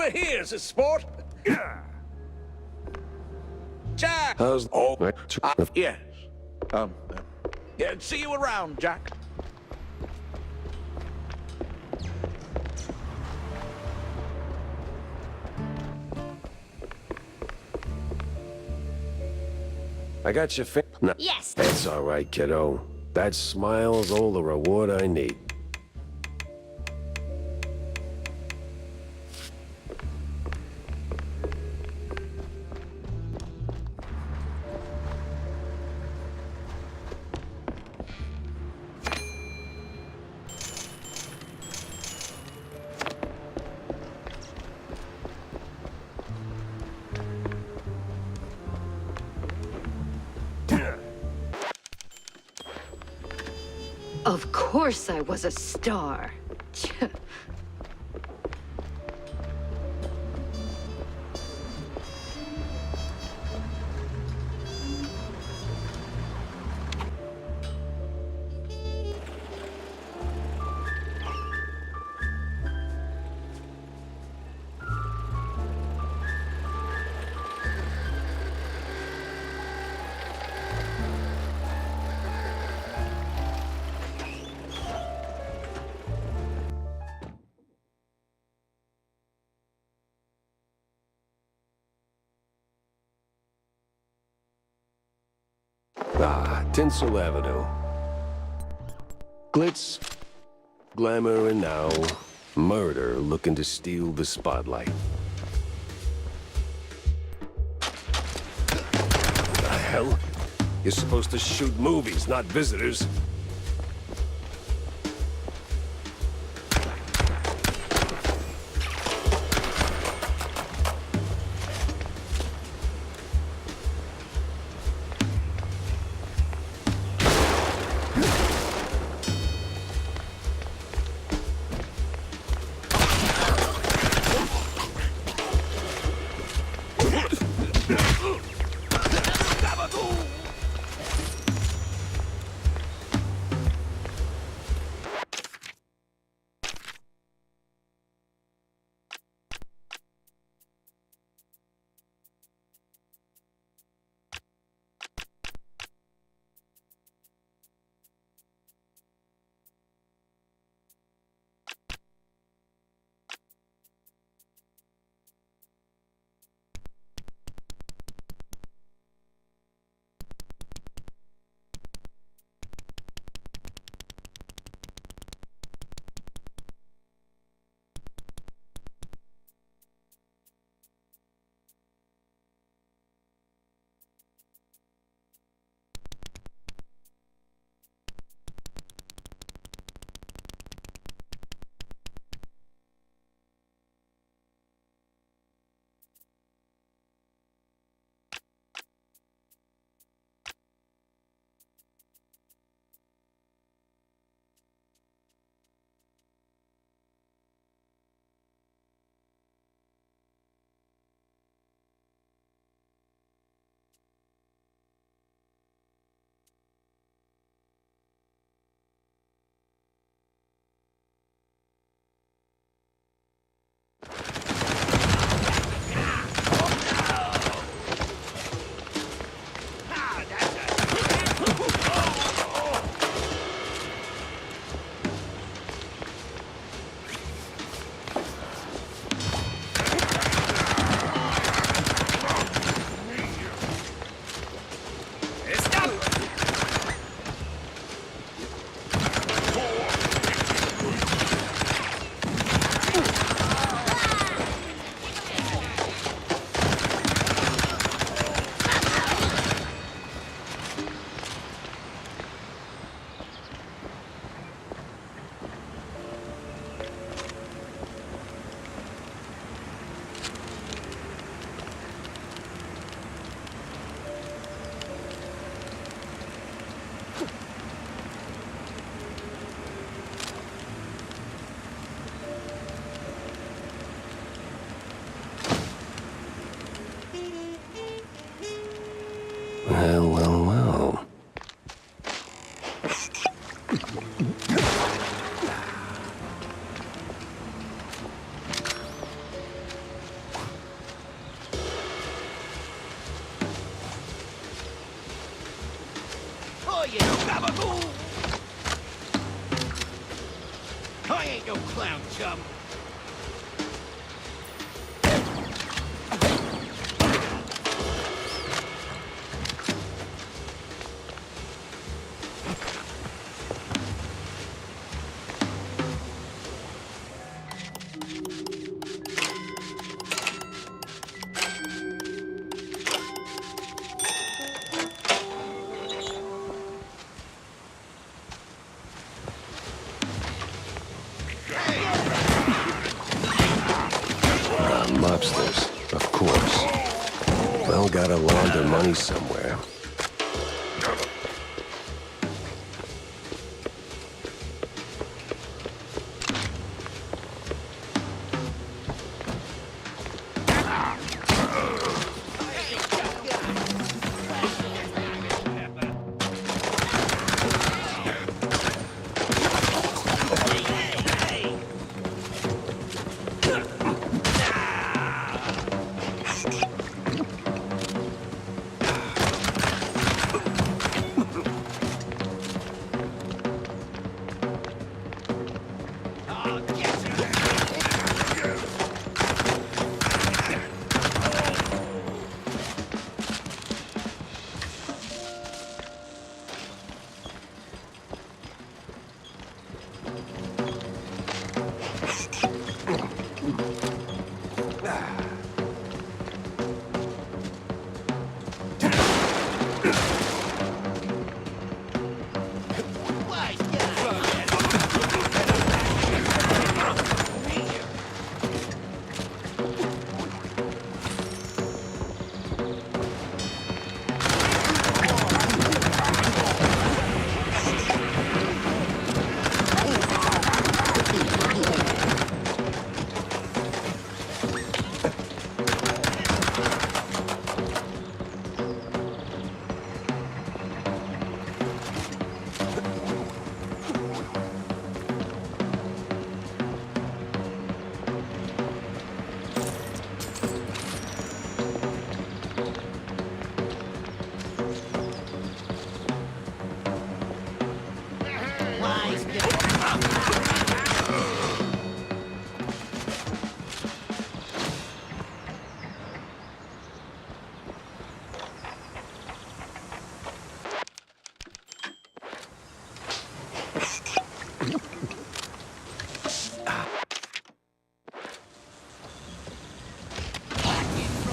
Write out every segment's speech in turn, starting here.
over here, sport. Jack! How's... Oh, Yes. Yeah, see you around, Jack. I got your No. Yes. That's all right, kiddo. That smile's all the reward I need. Of course I was a star. Ah, Tinsel Avenue. Glitz, glamour, and now murder looking to steal the spotlight. What the hell? You're supposed to shoot movies, not visitors. Well, well, well. Oh, you gabagoo! I ain't no clown, chum. Mobsters, of course. Well, gotta launder money somewhere.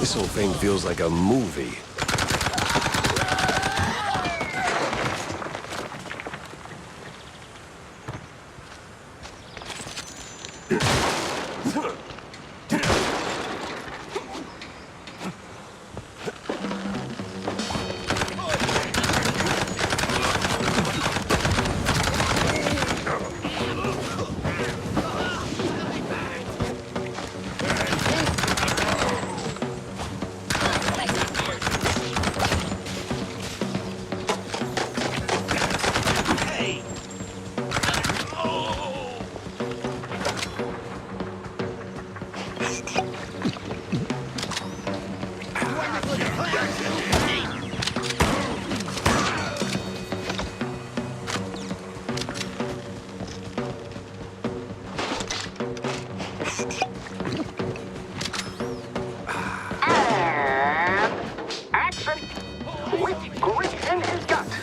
This whole thing feels like a movie.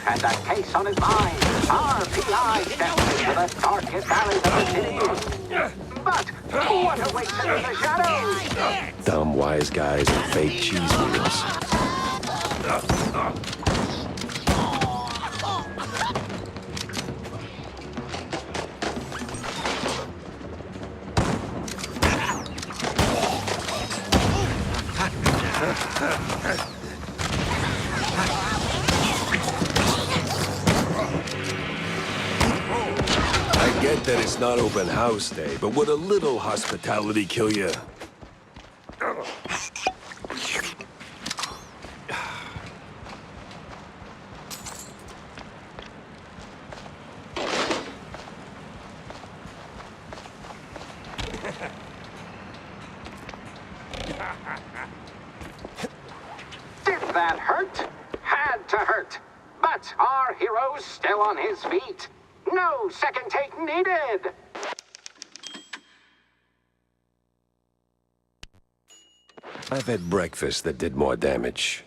And a case on his mind. Our PI steps into the darkest alleys of the city. But what awaits him in the shadows? Dumb wise guys and fake cheese wheels. I get that it's not open house day, but would a little hospitality kill you? Did that hurt? Had to hurt. But our hero's still on his feet. No second take needed. I've had breakfast that did more damage.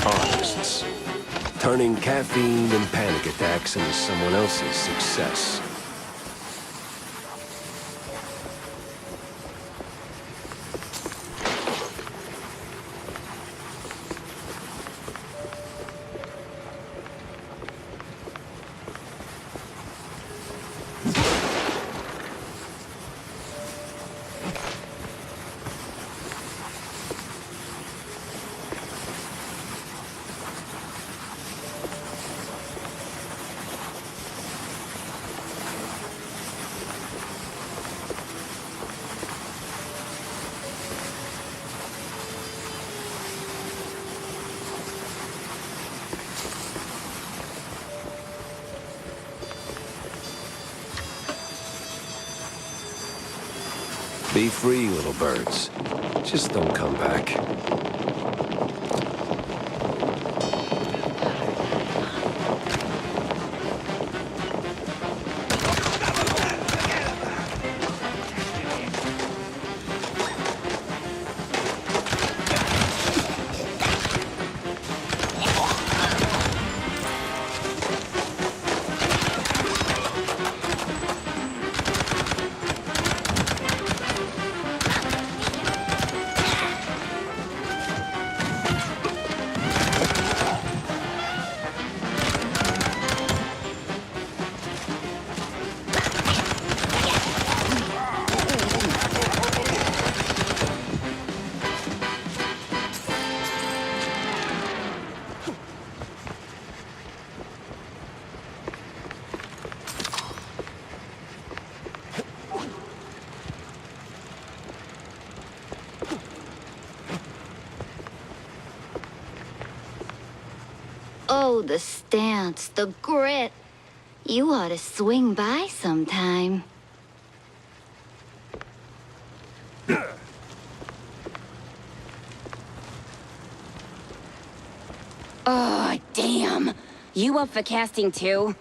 Artists. Turning caffeine and panic attacks into someone else's success. Be free, little birds. Just don't come back. Oh, the stance, the grit. You ought to swing by sometime. God damn! You up for casting too?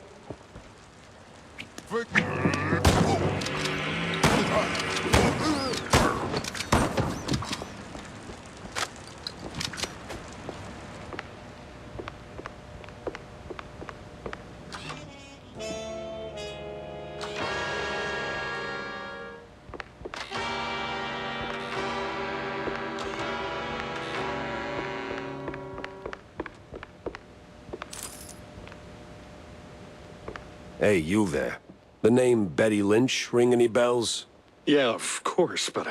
Hey, you there. The name Betty Lynch ring any bells? Yeah, of course, but,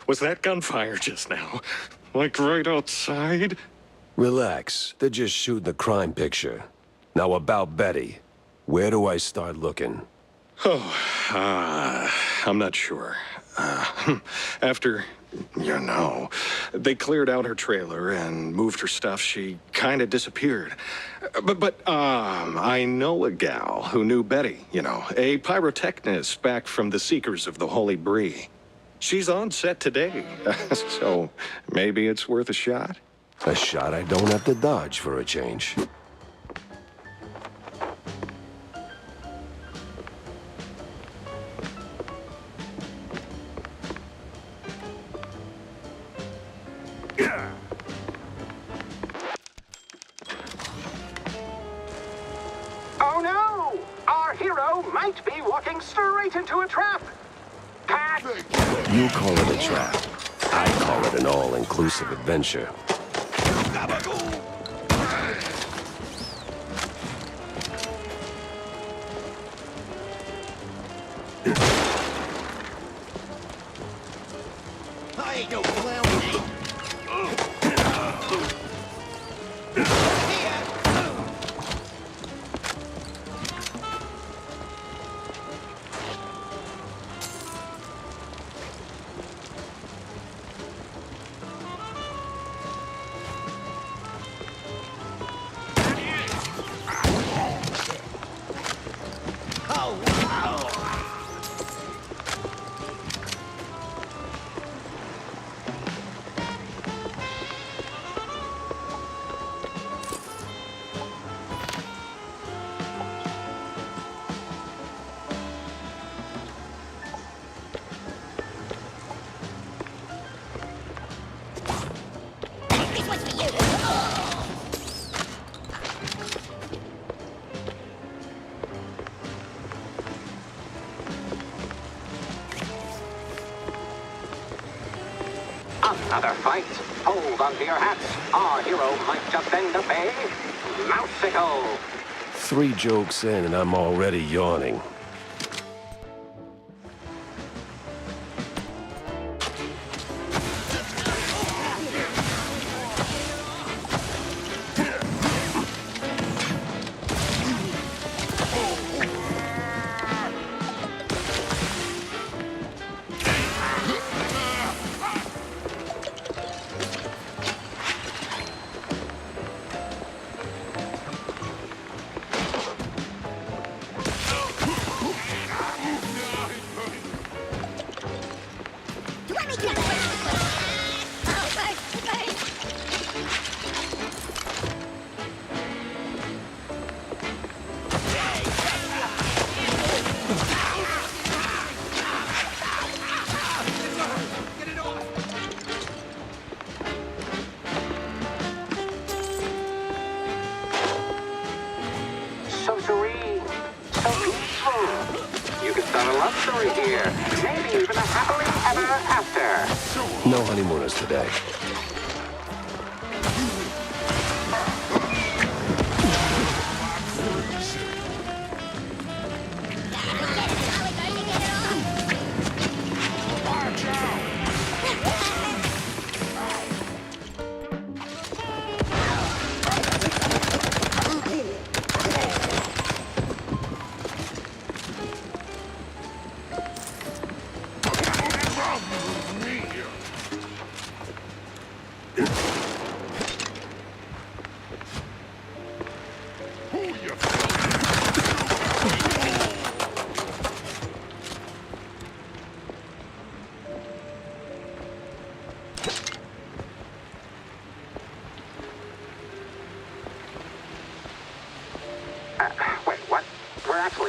was that gunfire just now? Like right outside? Relax. They're just shooting a crime picture. Now about Betty. Where do I start looking? I'm not sure. After, they cleared out her trailer and moved her stuff, she kind of disappeared. But I know a gal who knew Betty, a pyrotechnist back from the Seekers of the Holy Bree. She's on set today, so maybe it's worth a shot. A shot I don't have to dodge for a change. Oh no! Our hero might be walking straight into a trap. Cat! You call it a trap. I call it an all-inclusive adventure. I ain't no clown. Another fight. Hold onto your hats. Our hero might just end up a mouseicle. 3 jokes in and I'm already yawning. So serene, so peaceful. You could start a love story here. Maybe even a happily ever after. No honeymooners today.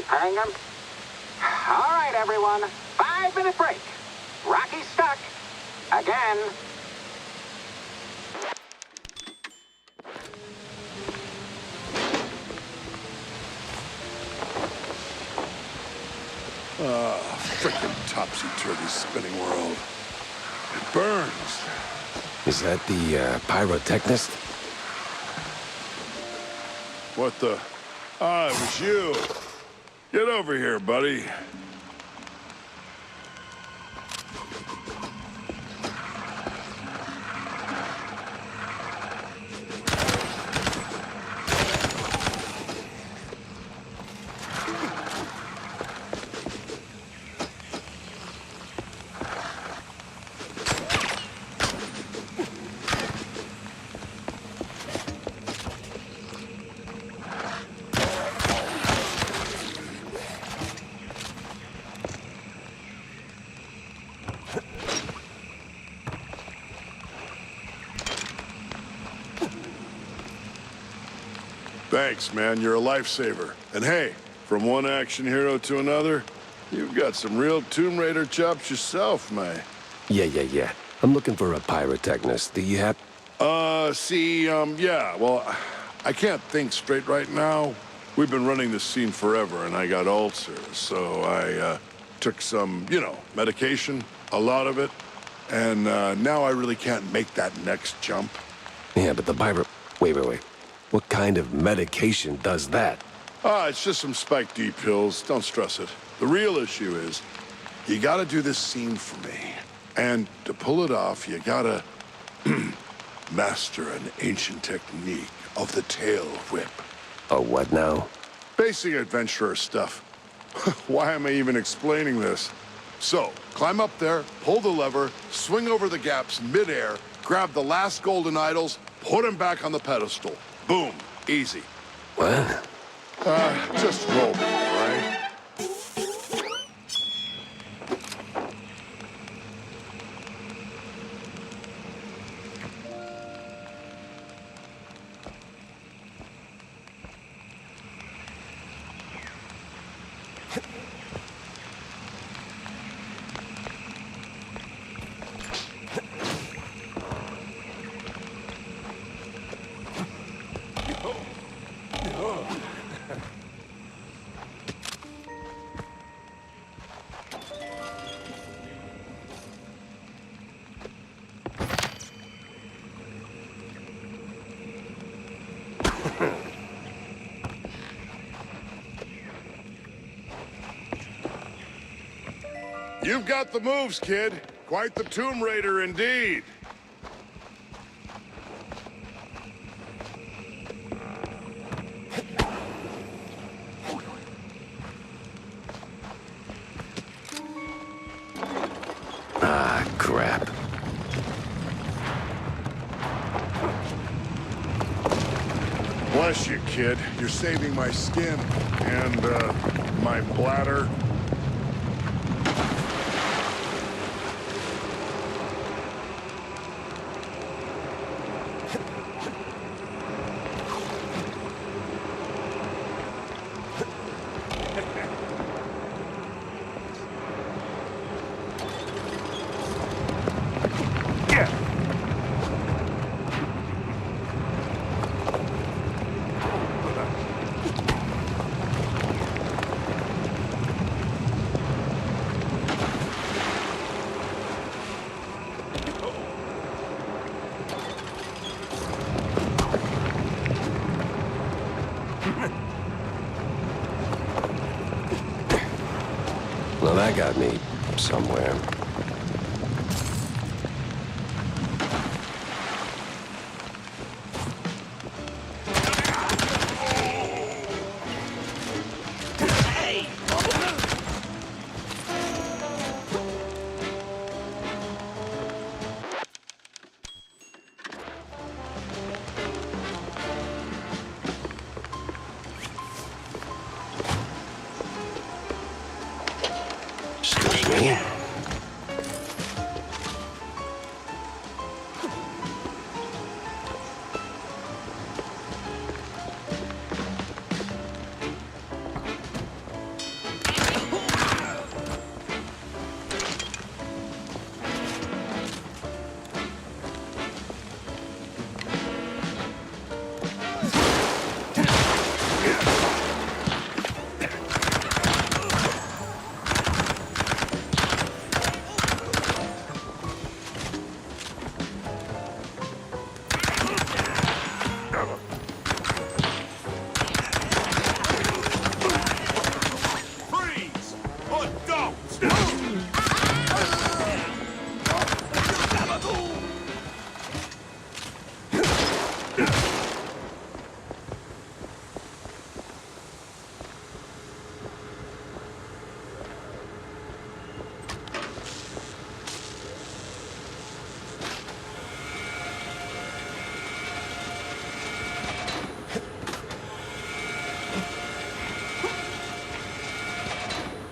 repairing them? All right, everyone. 5-minute break. Rocky's stuck. Again. Frickin' topsy-turvy spinning world. It burns. Is that the pyrotechnist? What the? Ah, it was you. Get over here, buddy. Thanks, man. You're a lifesaver. And hey, from one action hero to another, you've got some real Tomb Raider chops yourself, man. Yeah. I'm looking for a pyrotechnist. Do you have... Yeah, well, I can't think straight right now. We've been running this scene forever, and I got ulcers, so I, took some, medication, a lot of it, and, now I really can't make that next jump. Yeah, but the pyro... Wait. What kind of medication does that? It's just some Spike D pills. Don't stress it. The real issue is, you gotta do this scene for me. And to pull it off, you gotta master an ancient technique of the tail whip. Oh, what now? Basic adventurer stuff. Why am I even explaining this? So, climb up there, pull the lever, swing over the gaps midair, grab the last golden idols, put them back on the pedestal. Boom. Easy. What? Just roll, all right? You've got the moves, kid. Quite the Tomb Raider indeed. Ah, crap. Bless you, kid. You're saving my skin and, my bladder. Well, that got me somewhere. Excuse me.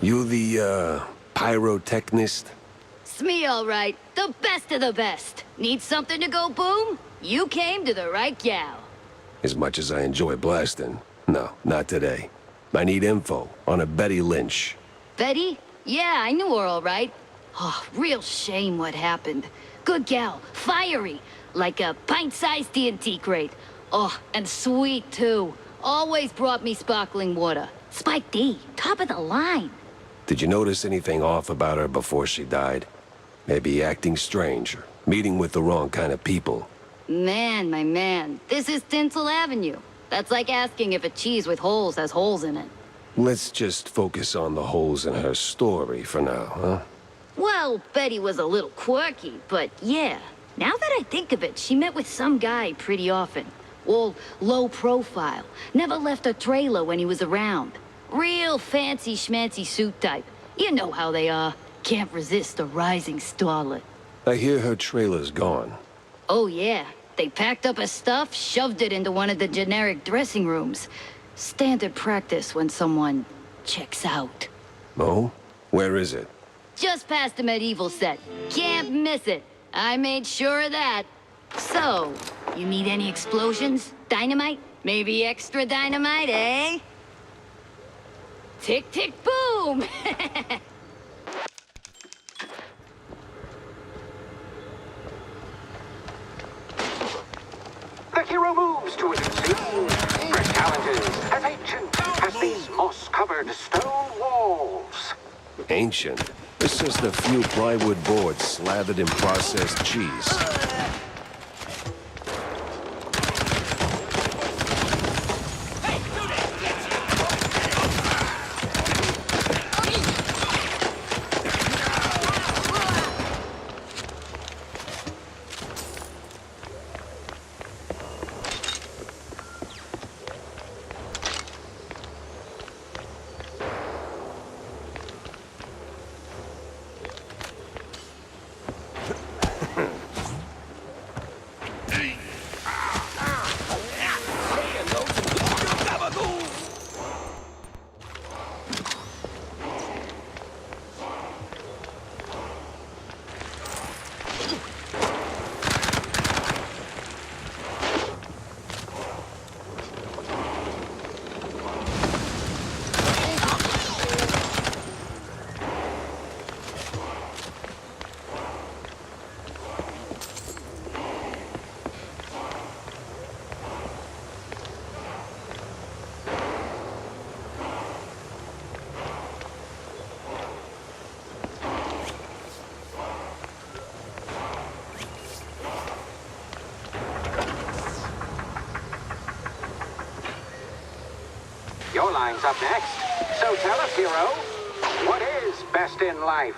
You the, pyrotechnist? It's me, all right. The best of the best. Need something to go boom? You came to the right gal. As much as I enjoy blasting, no, not today. I need info on a Betty Lynch. Betty? Yeah, I knew her all right. Oh, real shame what happened. Good gal, fiery, like a pint-sized TNT crate. Oh, and sweet, too. Always brought me sparkling water. Spike D, top of the line. Did you notice anything off about her before she died? Maybe acting strange, or meeting with the wrong kind of people. Man, my man, this is Tinsel Avenue. That's like asking if a cheese with holes has holes in it. Let's just focus on the holes in her story for now, huh? Well, Betty was a little quirky, but yeah. Now that I think of it, she met with some guy pretty often. All low profile. Never left a trailer when he was around. Real fancy schmancy suit type. You know how they are. Can't resist a rising starlet. I hear her trailer's gone. Oh yeah. They packed up her stuff, shoved it into one of the generic dressing rooms. Standard practice when someone checks out. Oh? Where is it? Just past the medieval set. Can't miss it. I made sure of that. So, you need any explosions? Dynamite? Maybe extra dynamite, eh? Tick, tick, boom! The hero moves to a new scene. Fresh challenges, as ancient as these moss-covered stone walls. Ancient. It's just a few plywood boards slathered in processed cheese. Your line's up next. So tell us, hero, what is best in life?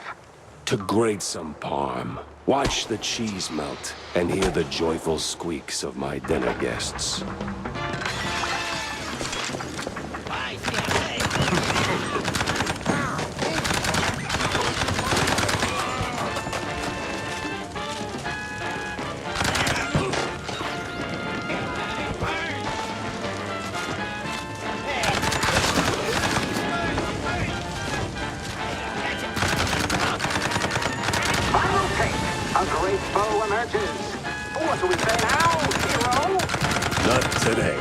To grate some parm, watch the cheese melt, and hear the joyful squeaks of my dinner guests. Final take. A great foe emerges. What do we say now, hero? Not today.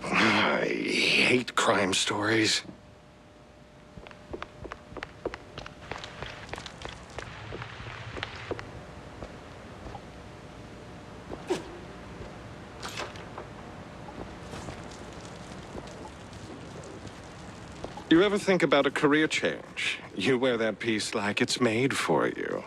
I hate crime stories. You ever think about a career change? You wear that piece like it's made for you.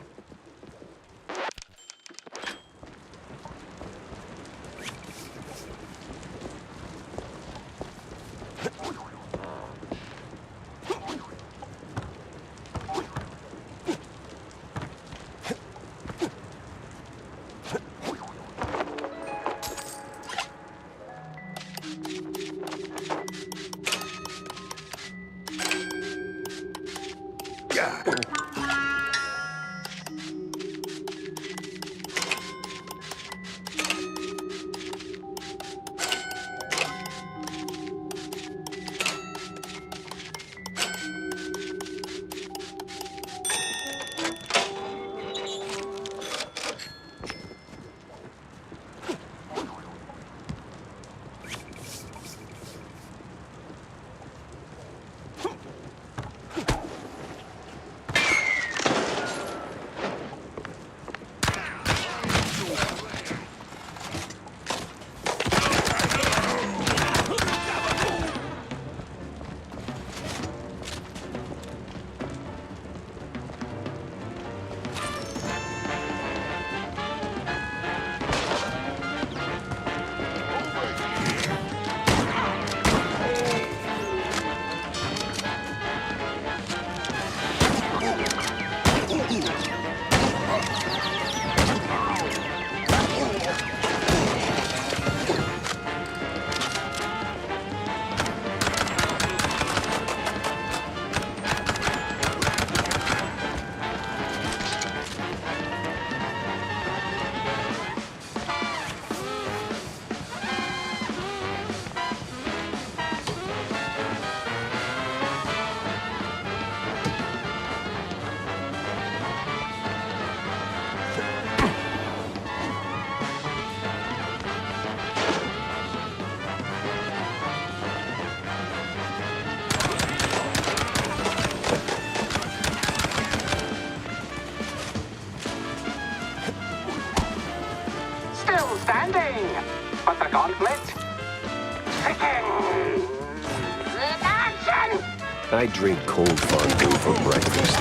Still standing, but the gauntlet thickens. Action! I drink cold fondue for breakfast.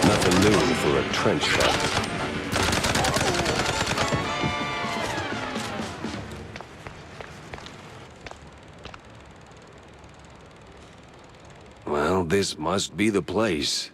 Nothing new for a trench fight. Well, this must be the place.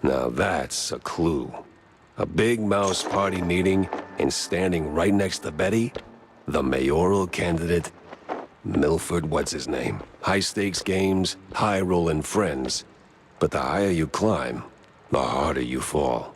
Now that's a clue. A big mouse party meeting, and standing right next to Betty, the mayoral candidate, Milford what's-his-name. High-stakes games, high-rolling friends. But the higher you climb, the harder you fall.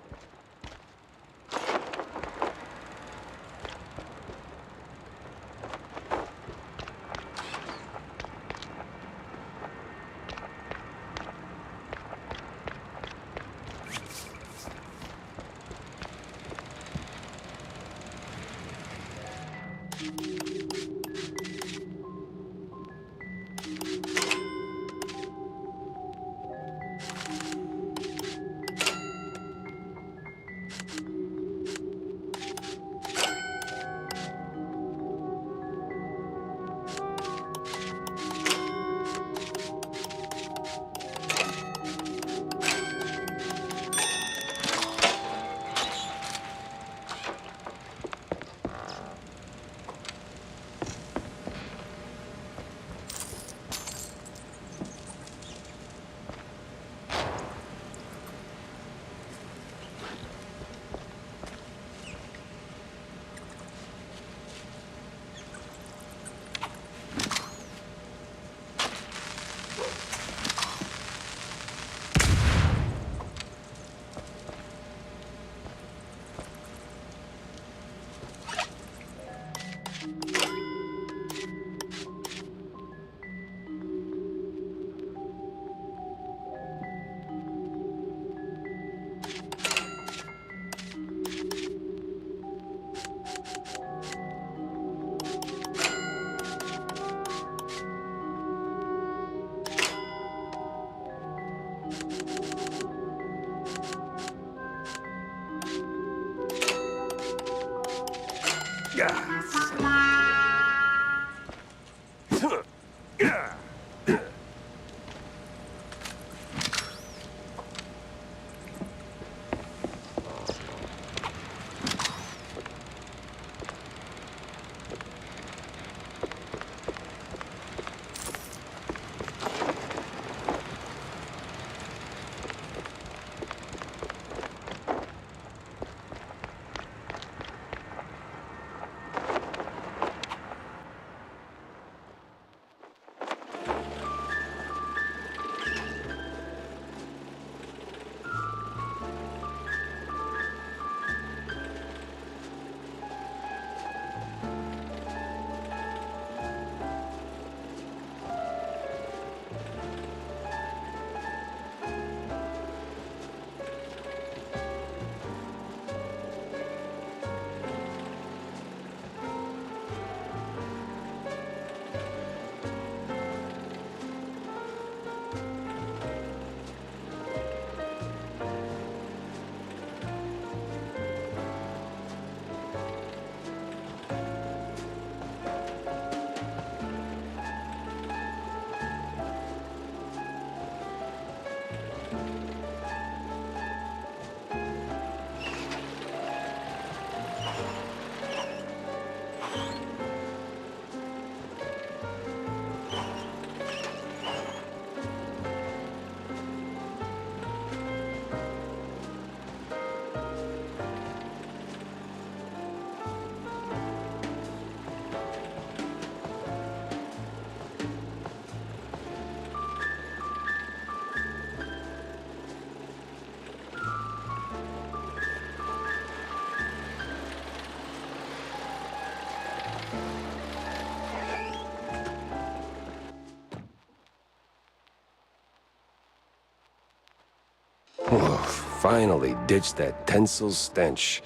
Finally ditched that tinsel stench.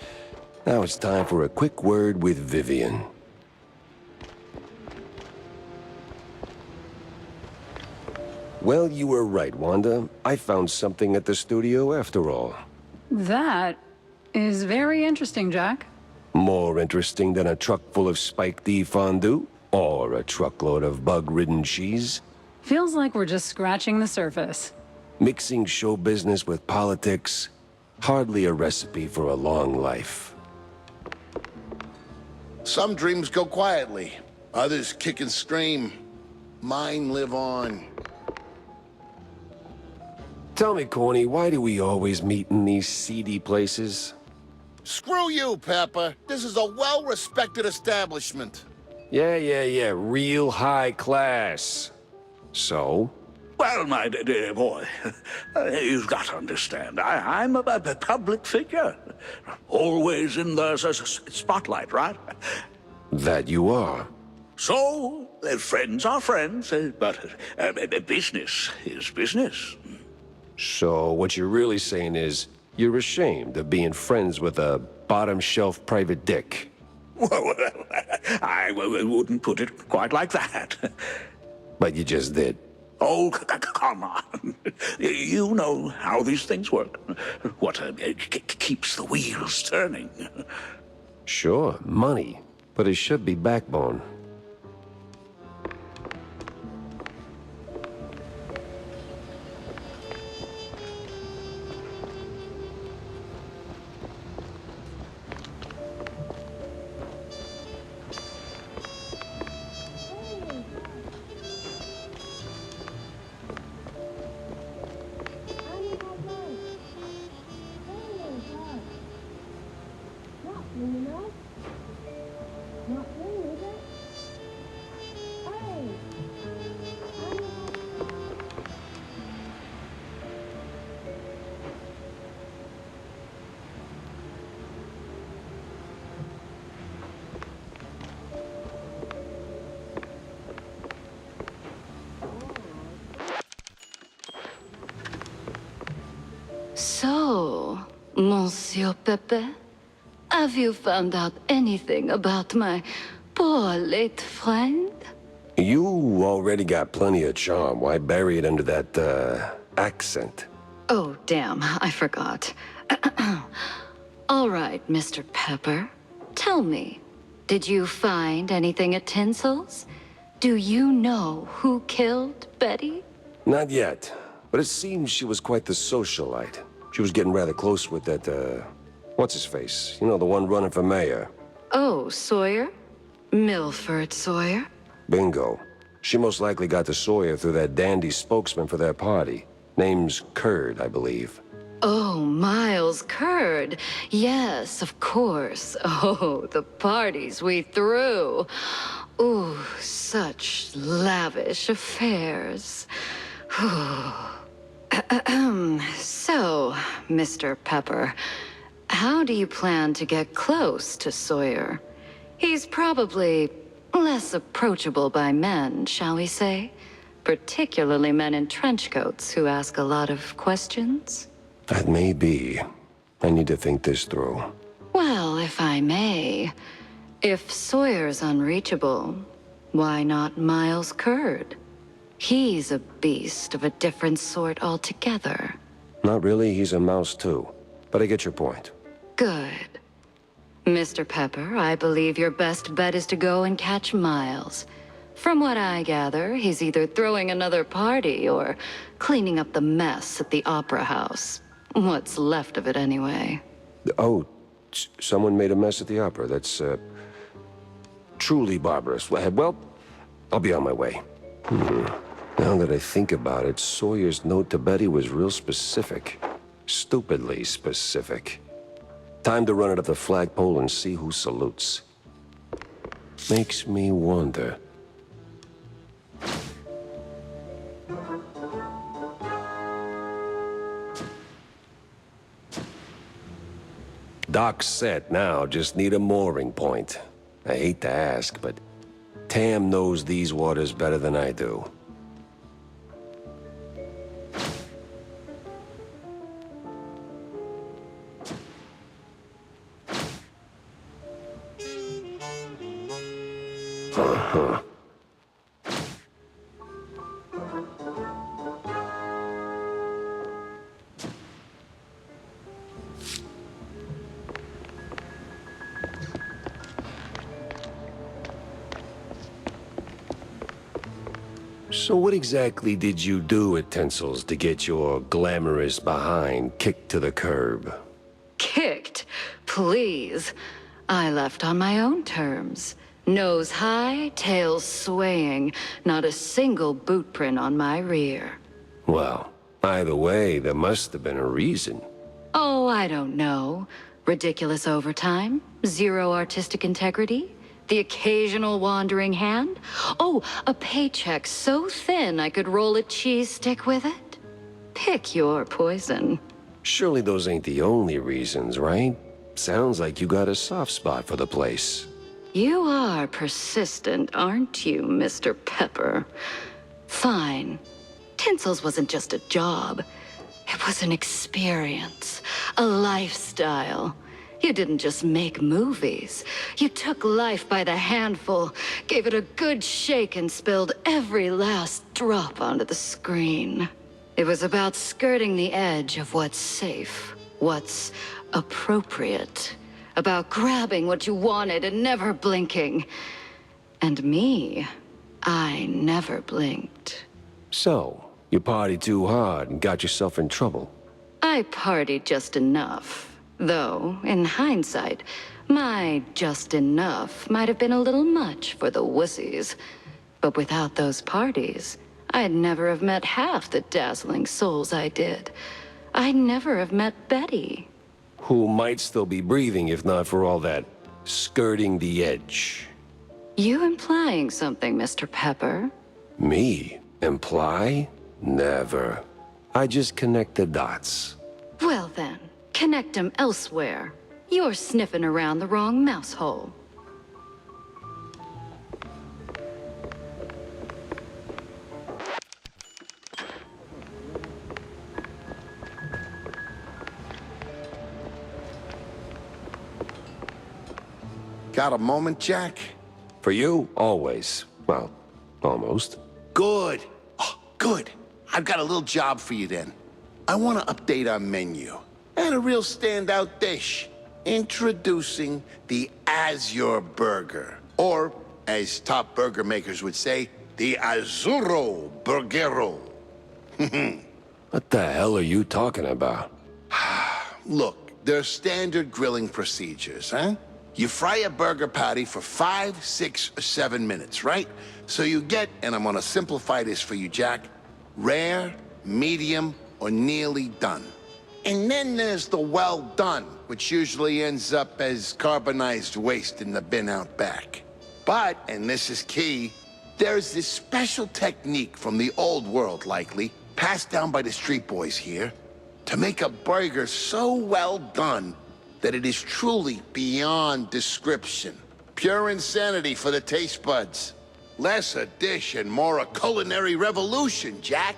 Now it's time for a quick word with Vivian. Well, you were right, Wanda. I found something at the studio after all. That is very interesting, Jack. More interesting than a truck full of spiked D fondue? Or a truckload of bug-ridden cheese? Feels like we're just scratching the surface. Mixing show business with politics? Hardly a recipe for a long life. Some dreams go quietly. Others kick and scream. Mine live on. Tell me, Corny, why do we always meet in these seedy places? Screw you, Pepper. This is a well-respected establishment. Yeah, real high class. So? Well, my dear boy, you've got to understand, I'm a public figure. Always in the spotlight, right? That you are. So, friends are friends, but business is business. So what you're really saying is, you're ashamed of being friends with a bottom-shelf private dick. Well, I wouldn't put it quite like that. But you just did. Oh, come on. You know how these things work. What keeps the wheels turning. Sure, money. But it should be backbone. So, Monsieur Pepe, have you found out anything about my poor late friend? You already got plenty of charm. Why bury it under that, accent? Oh, damn, I forgot. All right, Mr. Pepper, tell me, Did you find anything at Tinsel's? Do you know who killed Betty? Not yet, but it seems she was quite the socialite. She was getting rather close with that, what's-his-face? You know, the one running for mayor. Oh, Sawyer? Milford Sawyer? Bingo. She most likely got to Sawyer through that dandy spokesman for their party. Name's Curd, I believe. Oh, Miles Curd. Yes, of course. Oh, the parties we threw. Ooh, such lavish affairs. So, Mr. Pepper, how do you plan to get close to Sawyer? He's probably less approachable by men, shall we say? Particularly men in trench coats who ask a lot of questions. That may be. I need to think this through. Well, if I may, if Sawyer's unreachable, why not Miles Curd? He's a beast of a different sort altogether. Not really, he's a mouse too. But I get your point. Good. Mr. Pepper, I believe your best bet is to go and catch Miles. From what I gather, he's either throwing another party or cleaning up the mess at the Opera House. What's left of it, anyway. Oh, someone made a mess at the opera. That's, truly barbarous. Well, I'll be on my way. Now that I think about it, Sawyer's note to Betty was real specific. Stupidly specific. Time to run it up the flagpole and see who salutes. Makes me wonder. Dock's set now, just need a mooring point. I hate to ask, but Tam knows these waters better than I do. So what exactly did you do at Tinsel's to get your glamorous behind kicked to the curb? Kicked? Please. I left on my own terms. Nose high, tail swaying, not a single boot print on my rear. Well, either way, there must have been a reason. Oh, I don't know. Ridiculous overtime? Zero artistic integrity? The occasional wandering hand? Oh, a paycheck so thin I could roll a cheese stick with it? Pick your poison. Surely those ain't the only reasons, right? Sounds like you got a soft spot for the place. You are persistent, aren't you, Mr. Pepper? Fine. Tinsel's wasn't just a job. It was an experience, a lifestyle. You didn't just make movies. You took life by the handful, gave it a good shake, and spilled every last drop onto the screen. It was about skirting the edge of what's safe, what's appropriate, about grabbing what you wanted and never blinking. And me, I never blinked. So, you partied too hard and got yourself in trouble. I partied just enough. Though, in hindsight, my just enough might have been a little much for the wussies. But without those parties, I'd never have met half the dazzling souls I did. I'd never have met Betty. Who might still be breathing if not for all that skirting the edge. You implying something, Mr. Pepper? Me? Imply? Never. I just connect the dots. Well then, connect 'em elsewhere. You're sniffing around the wrong mouse hole. Got a moment, Jack? For you, always. Well, almost. Good. Oh, good. I've got a little job for you then. I want to update our menu. And a real standout dish. Introducing the Azure Burger. Or, as top burger makers would say, the Azzurro Burgero. What the hell are you talking about? Look, they're standard grilling procedures, huh? You fry a burger patty for 5, 6, or 7 minutes, right? So you get, and I'm gonna simplify this for you, Jack, rare, medium, or nearly done. And then there's the well done, which usually ends up as carbonized waste in the bin out back. But, and this is key, there's this special technique from the old world, likely, passed down by the street boys here, to make a burger so well done that it is truly beyond description. Pure insanity for the taste buds. Less a dish and more a culinary revolution, Jack.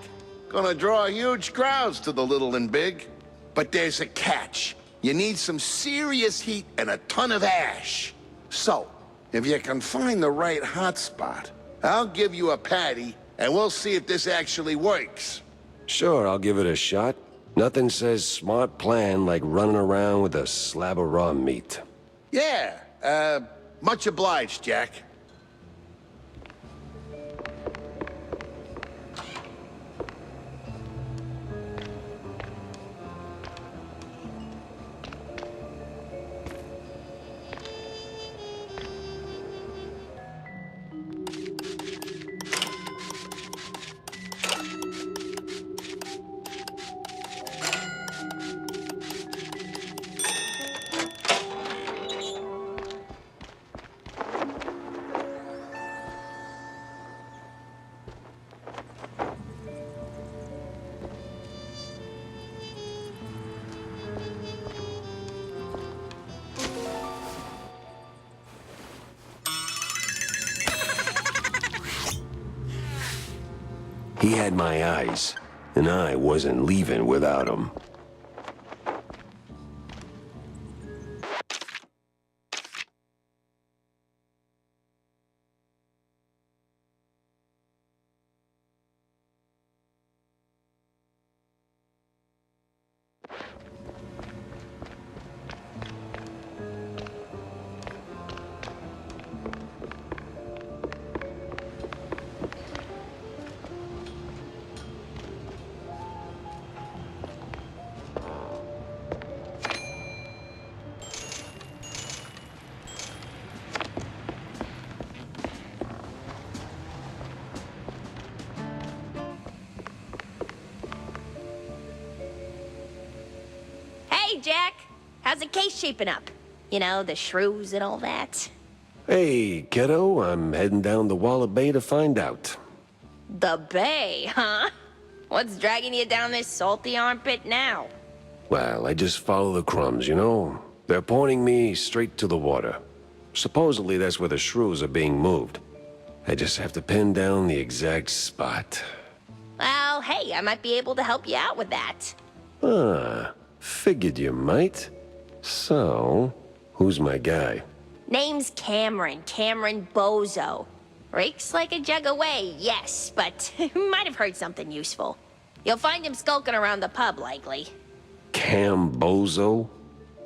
Gonna draw huge crowds to the little and big. But there's a catch. You need some serious heat and a ton of ash. So, if you can find the right hotspot, I'll give you a patty, and we'll see if this actually works. Sure, I'll give it a shot. Nothing says smart plan like running around with a slab of raw meat. Yeah, much obliged, Jack. He had my eyes, and I wasn't leaving without him. Hey, Jack. How's the case shaping up? You know, the shrews and all that. Hey, kiddo, I'm heading down the Walla Bay to find out. The Bay, huh? What's dragging you down this salty armpit now? Well, I just follow the crumbs, you know? They're pointing me straight to the water. Supposedly that's where the shrews are being moved. I just have to pin down the exact spot. Well, hey, I might be able to help you out with that. Ah, figured you might. So, who's my guy? Name's Cameron Bozo. Rakes like a jug away, yes, but might have heard something useful. You'll find him skulking around the pub, likely. Cambozo?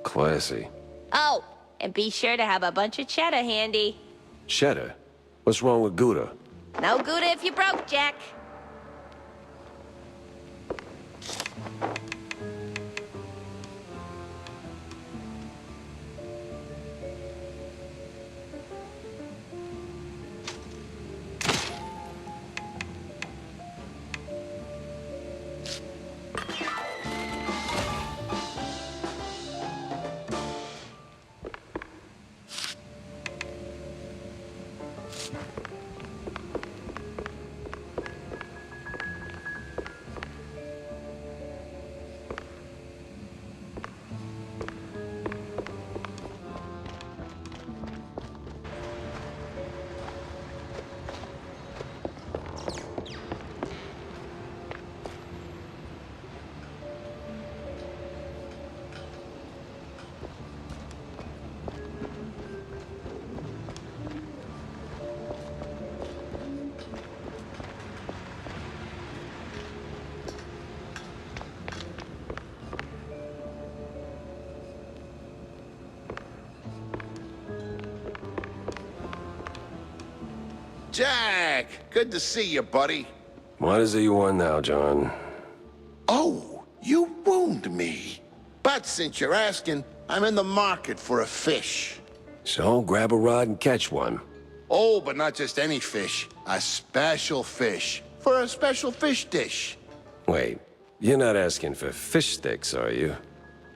Classy. Oh, and be sure to have a bunch of cheddar handy. Cheddar? What's wrong with Gouda? No Gouda if you broke, Jack. Jack! Good to see you, buddy. What is it you want now, John? Oh, you wound me. But since you're asking, I'm in the market for a fish. So grab a rod and catch one. Oh, but not just any fish. A special fish. For a special fish dish. Wait, you're not asking for fish sticks, are you?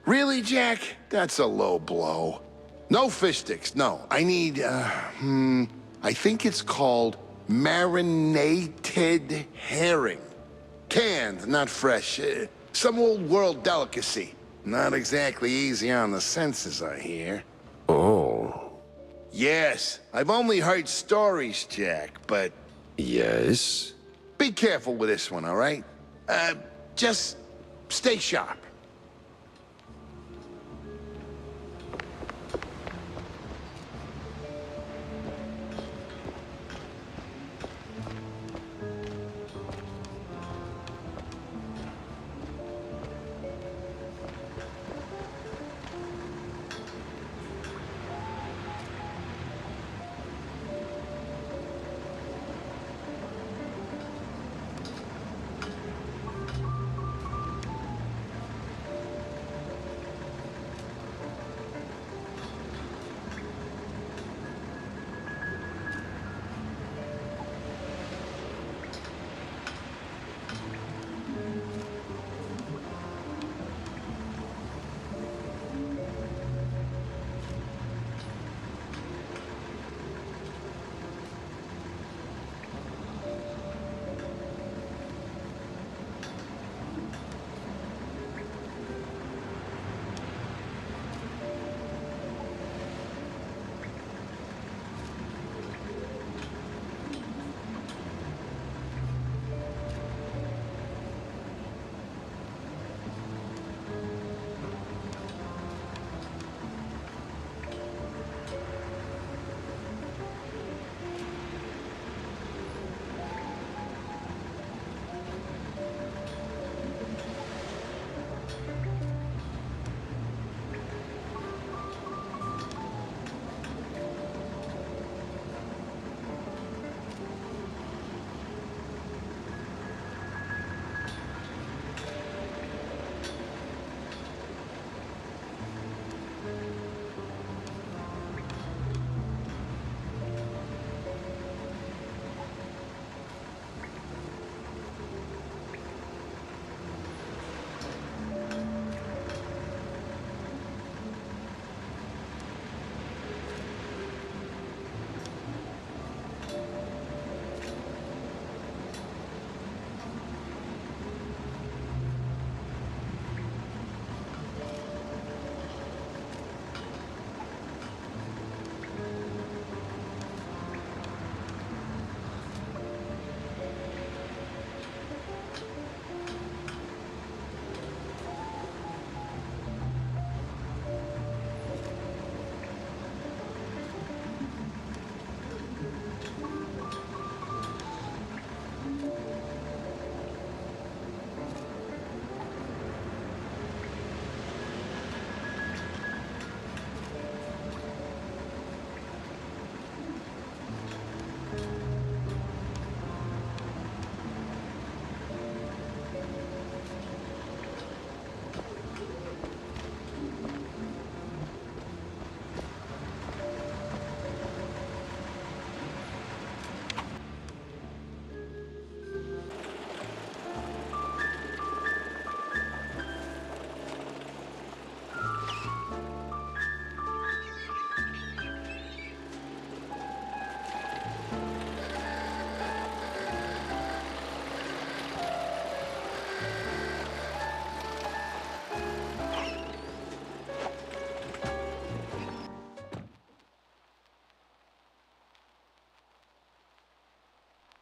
Really, Jack? That's a low blow. No fish sticks, no. I need, I think it's called marinated herring. Canned, not fresh. Some old world delicacy. Not exactly easy on the senses, I hear. Oh. Yes, I've only heard stories, Jack, but... Yes? Be careful with this one, all right? Just stay sharp.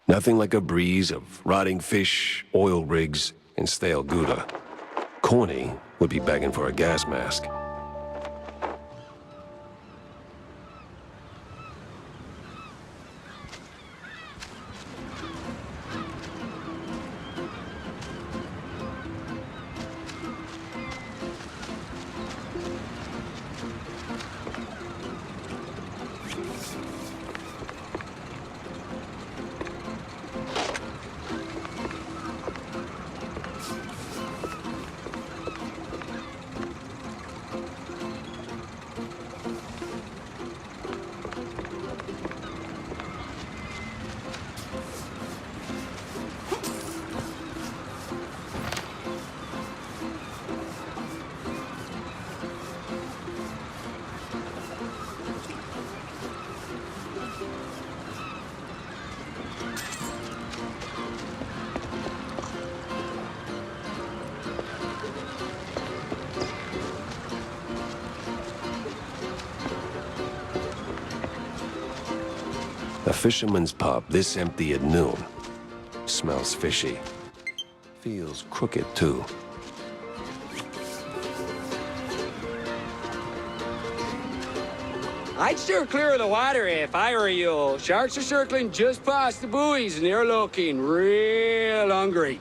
Nothing like a breeze of rotting fish, oil rigs, and stale Gouda. Corny would be begging for a gas mask. A fisherman's pub this empty at noon. Smells fishy. Feels crooked, too. I'd steer clear of the water if I were you. Sharks are circling just past the buoys and they're looking real hungry.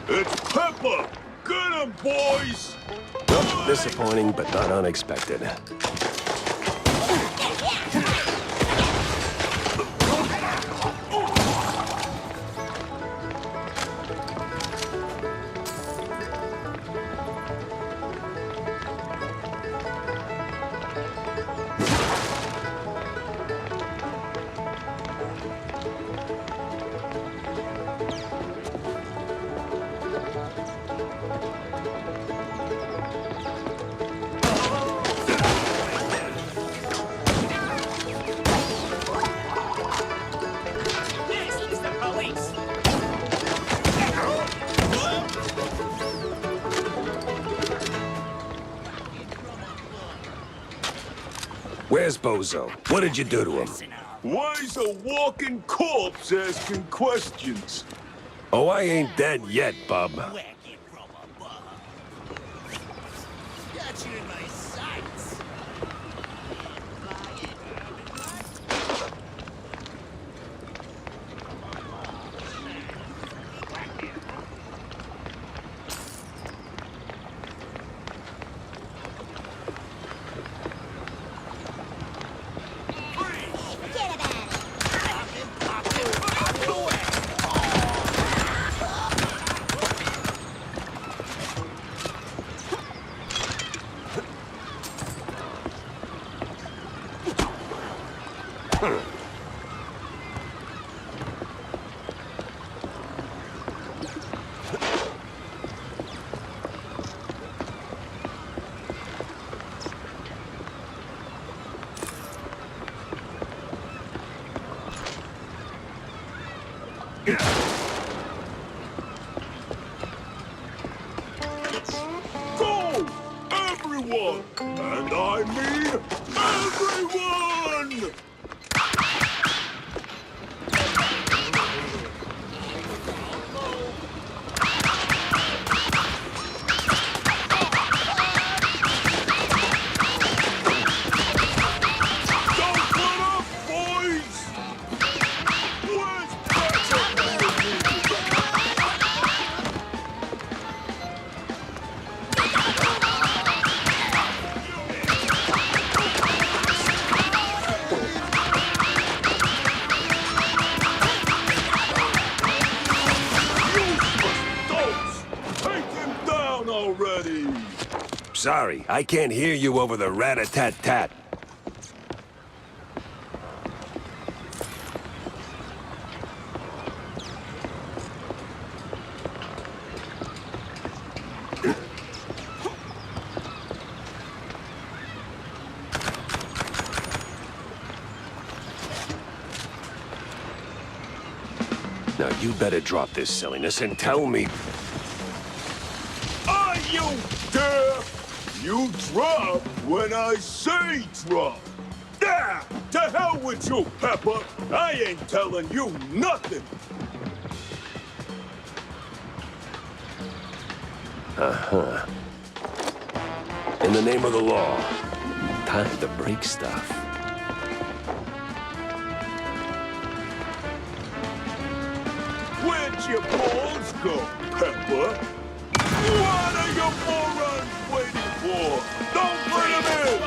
It's Pepper! Get him, boys! Nope, disappointing, but not unexpected. Where's Bozo? What did you do to him? Why's a walking corpse asking questions? Oh, I ain't dead yet, bub. Go! Everyone! And I mean everyone! Don't let up, boys! Where's Take him down already! Sorry, I can't hear you over the rat-a-tat-tat. Now you better drop this silliness and tell me... Are you deaf? You drop when I say drop. Yeah, to hell with you, Pepper. I ain't telling you nothing. Uh-huh. In the name of the law, time to break stuff. Where'd your balls go, Pepper? What are your morons waiting for? Don't let them in!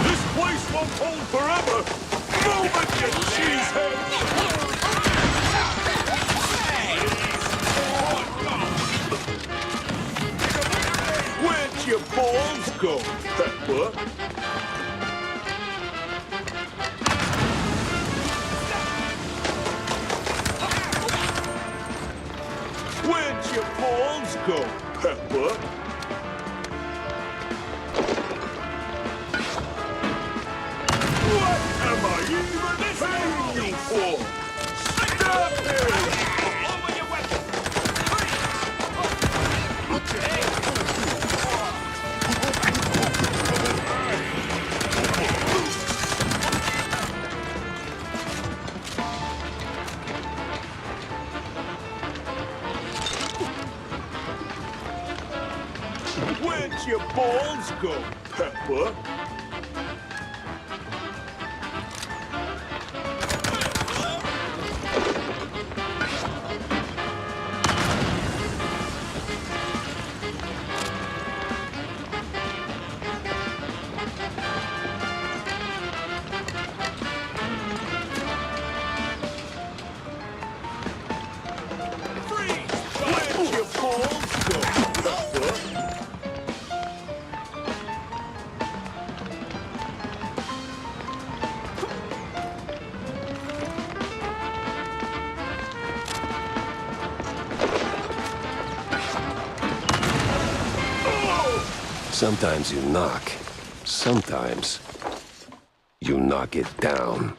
This place won't hold forever! Move it, you cheesehead! Where'd your balls go, Pepper? Where'd your balls go, Pepper? What am I even paying you for? Stop it! Where'd your balls go, Pepper? Where'd your balls go, Pepper? Sometimes you knock. Sometimes you knock it down.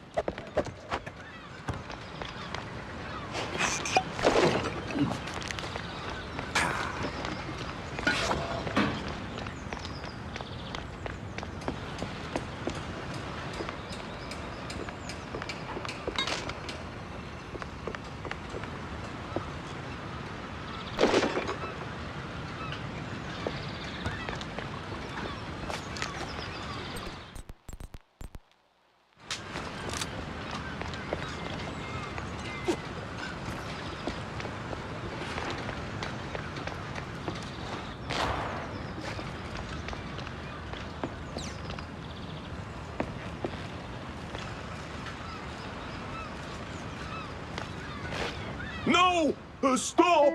No! Stop!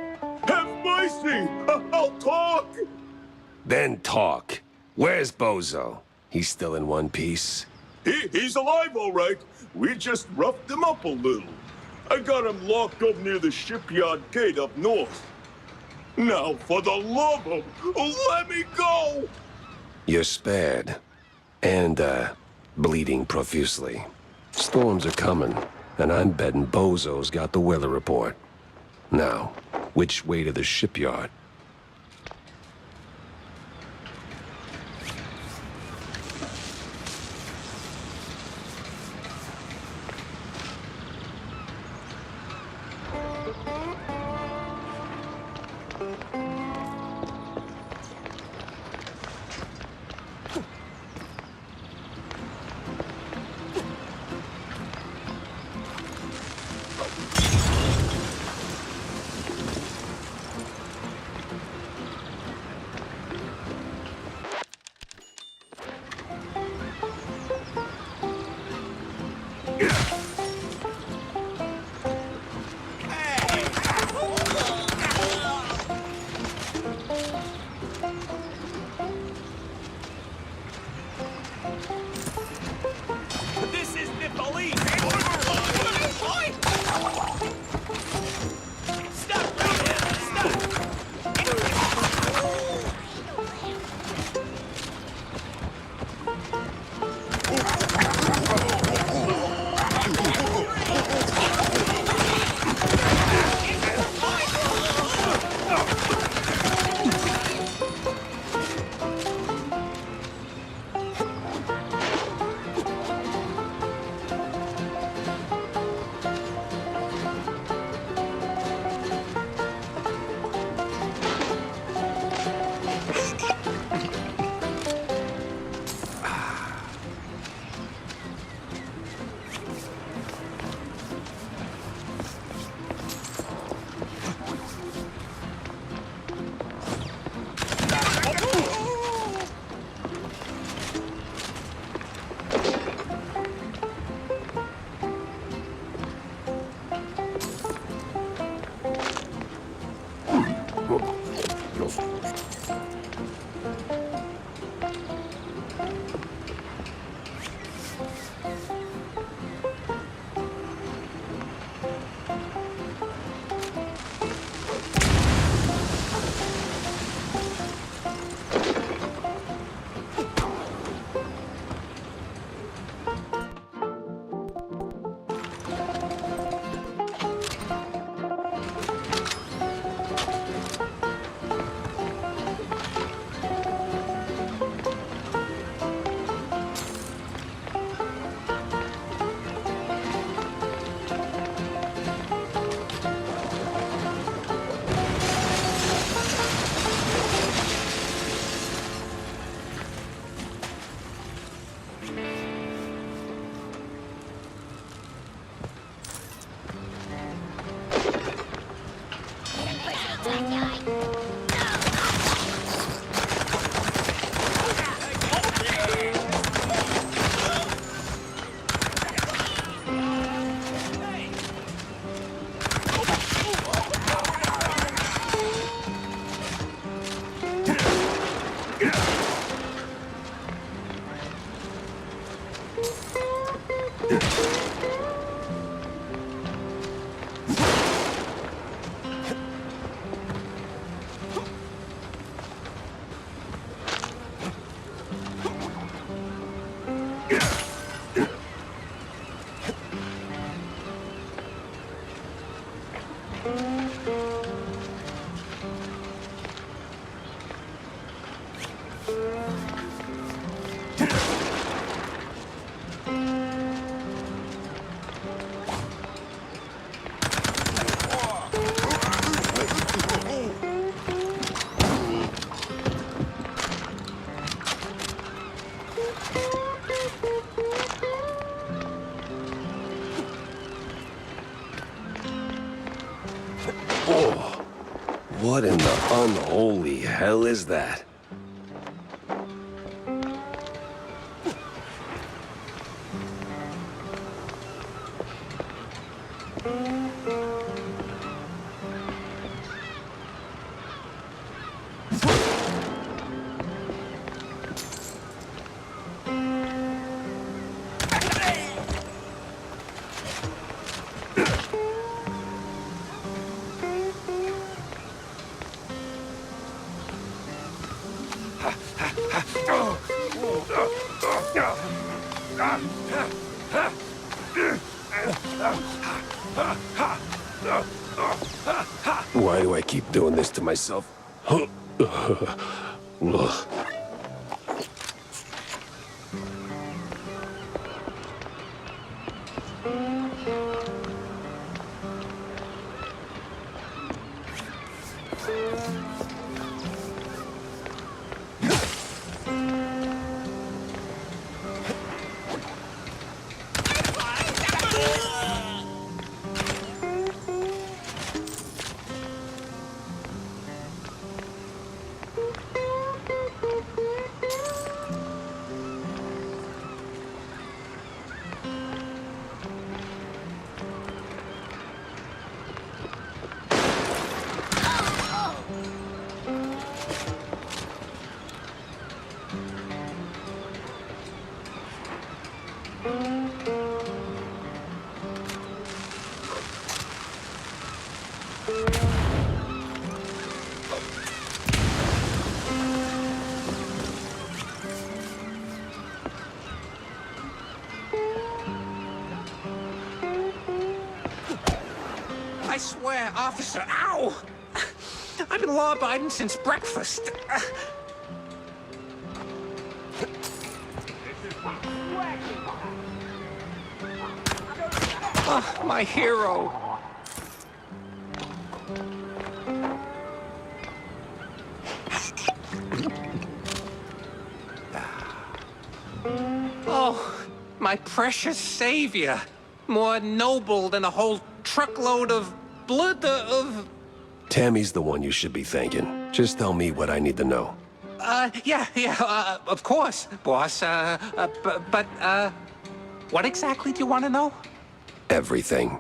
Have mercy! I'll talk! Then talk. Where's Bozo? He's still in one piece? He's alive, all right. We just roughed him up a little. I got him locked up near the shipyard gate up north. Now, for the love of... let me go! You're spared. And, bleeding profusely. Storms are coming, and I'm betting Bozo's got the weather report. Now, which way to the shipyard? This is the police! Stop right there! Stop! What in the unholy hell is that? Why do I keep doing this to myself? Ugh. I swear, officer, ow! I've been law-abiding since breakfast. Oh, my hero. Oh, my precious savior. More noble than a whole truckload of blood of... Tammy's the one you should be thanking. Just tell me what I need to know. Yeah, of course, boss. But, what exactly do you want to know? Everything.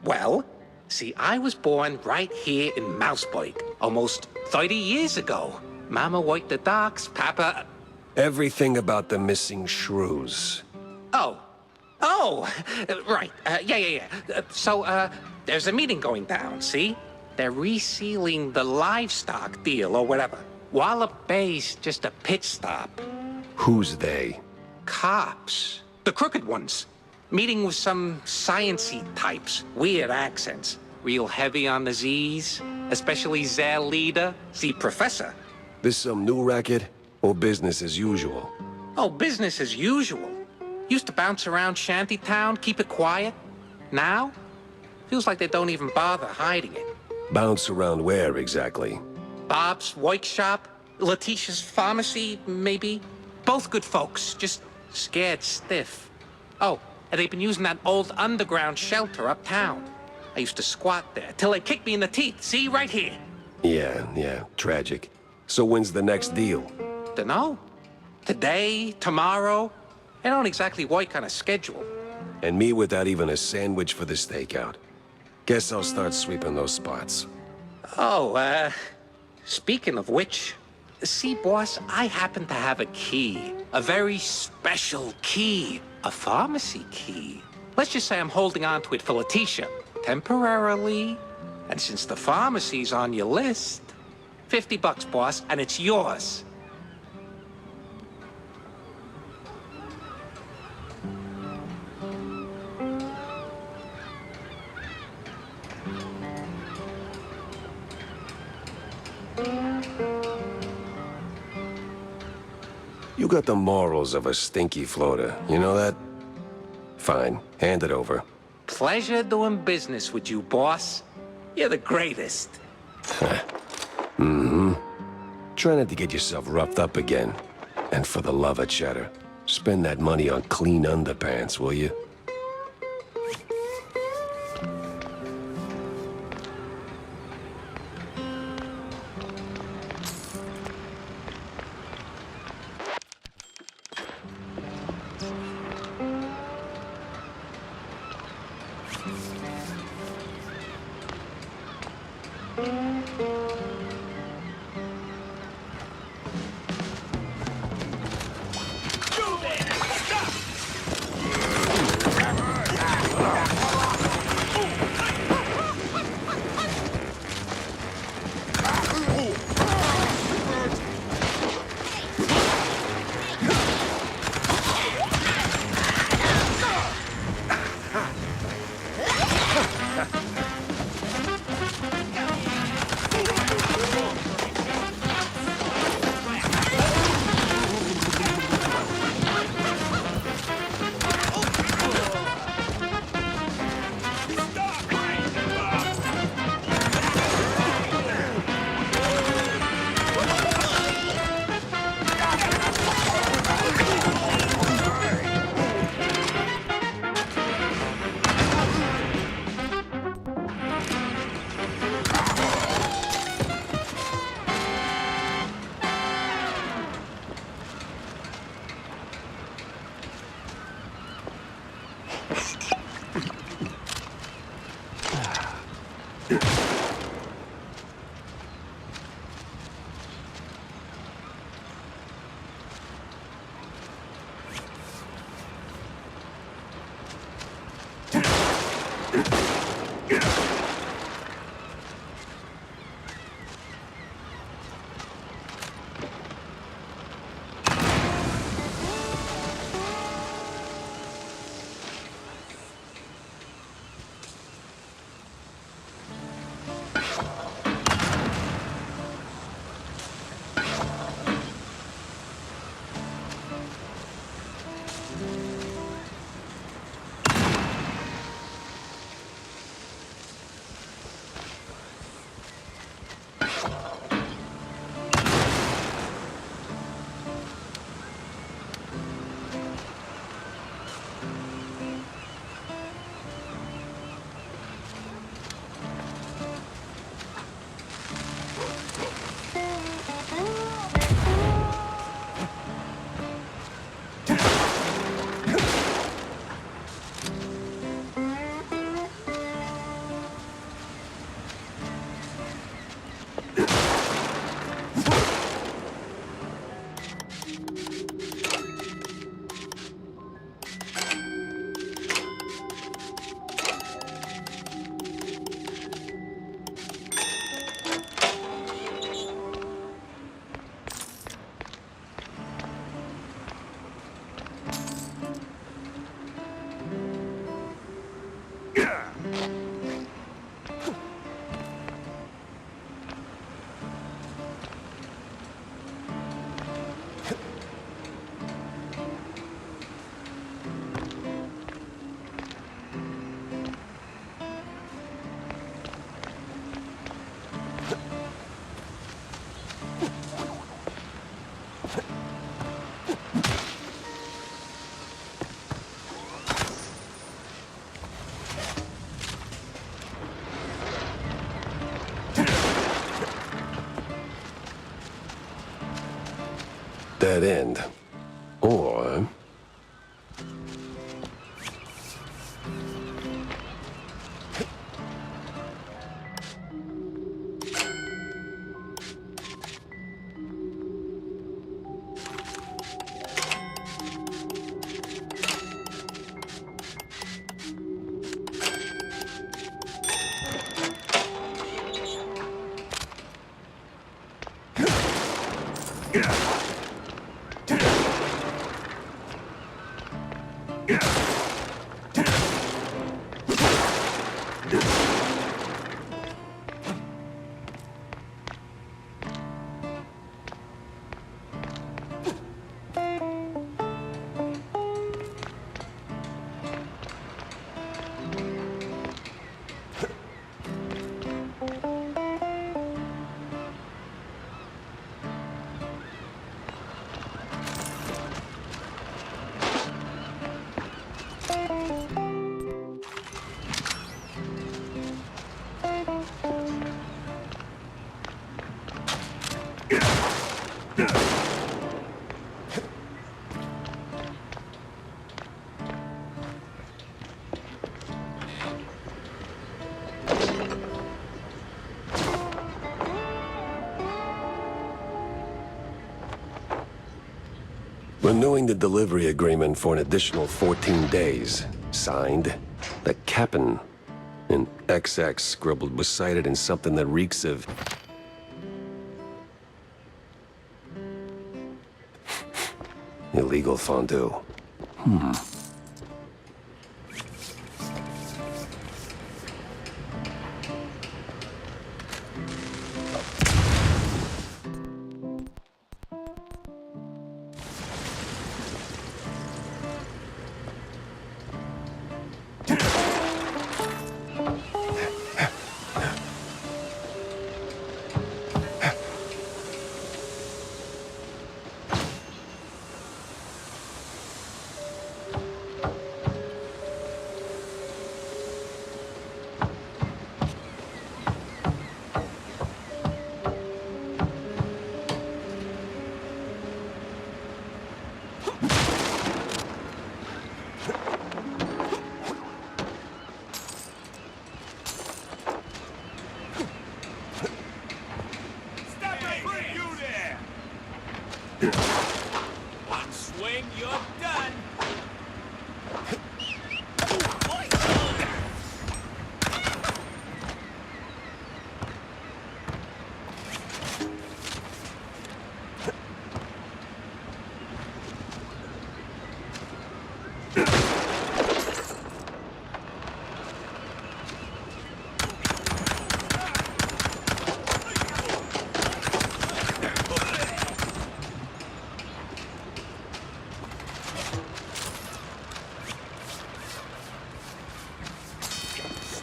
Well, see, I was born right here in Mouseburg, almost 30 years ago. Mama worked the docks, Papa... Everything about the missing shrews. Oh, right, yeah. So, there's a meeting going down, see? They're resealing the livestock deal or whatever. Wallop Bay's just a pit stop. Who's they? Cops. The crooked ones. Meeting with some science-y types. Weird accents. Real heavy on the Z's. Especially their leader, the professor. This some new racket or business as usual? Oh, business as usual. Used to bounce around Shantytown, keep it quiet. Now, feels like they don't even bother hiding it. Bounce around where exactly? Bob's workshop, Letitia's pharmacy, maybe. Both good folks, just scared stiff. Oh, and they've been using that old underground shelter uptown. I used to squat there till they kicked me in the teeth. See, right here. Yeah, tragic. So when's the next deal? Dunno. Today, tomorrow. They don't exactly work on a schedule. And me without even a sandwich for the stakeout. Guess I'll start sweeping those spots. Oh, speaking of which, see, boss, I happen to have a key. A very special key. A pharmacy key. Let's just say I'm holding on to it for Letitia. Temporarily. And since the pharmacy's on your list, $50, boss, and it's yours. You got the morals of a stinky floater, you know that? Fine, hand it over. Pleasure doing business with you, boss. You're the greatest. Mm-hmm. Try not to get yourself roughed up again. And for the love of cheddar, spend that money on clean underpants, will you? Dead end. Or... Renewing the delivery agreement for an additional 14 days. Signed, the Cap'n. An XX scribbled was cited in something that reeks of... illegal fondue. You're done.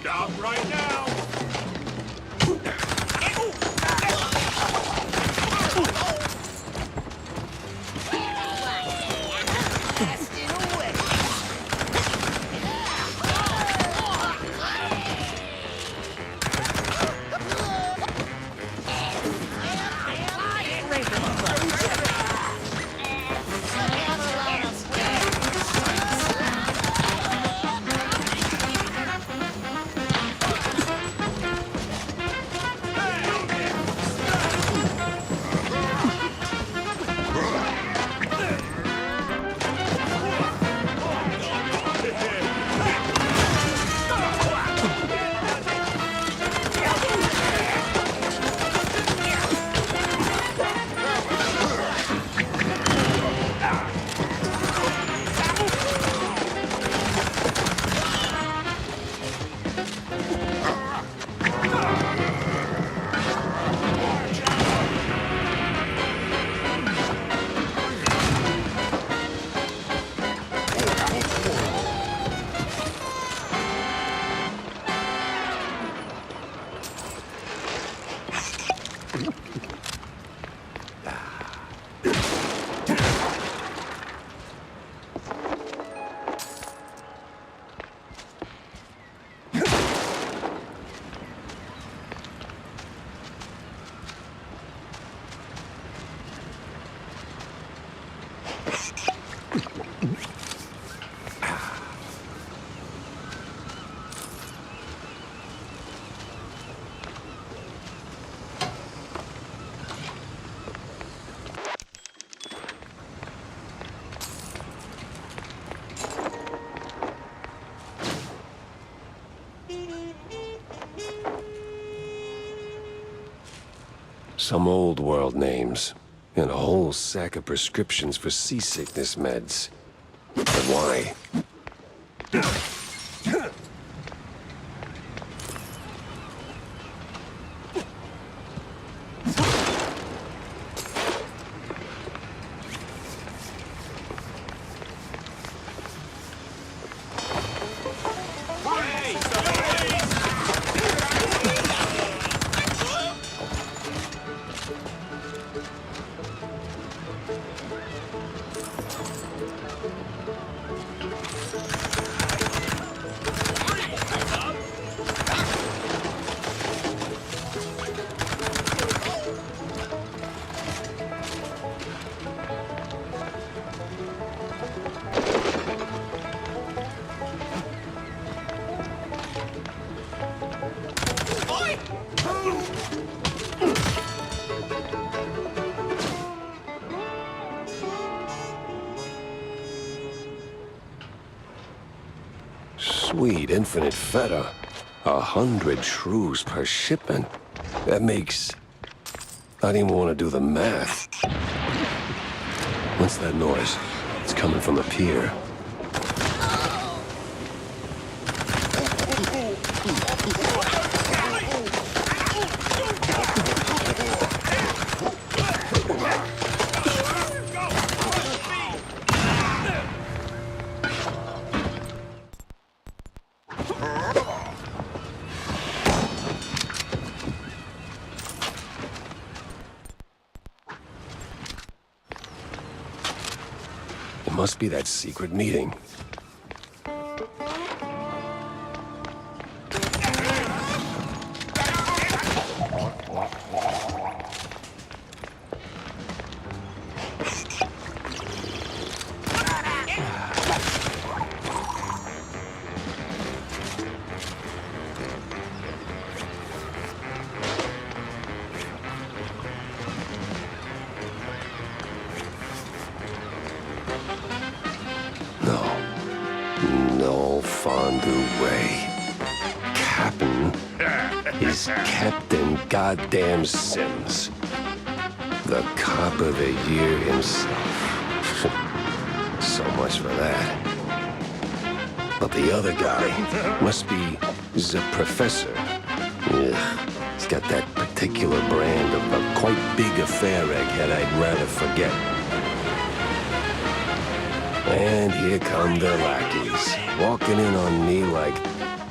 Stop right now! Some old world names, and a whole sack of prescriptions for seasickness meds. But why? Sweet infinite feta. 100 shrews per shipment. That makes... I didn't even want to do the math. What's that noise? It's coming from the pier. It must be that secret meeting. way. Captain is Captain Goddamn Sims. The cop of the year himself. So much for that. But the other guy must be the professor. Ugh, he's got that particular brand of a quite big affair egghead I'd rather forget. And here come the lackeys, walking in on me like,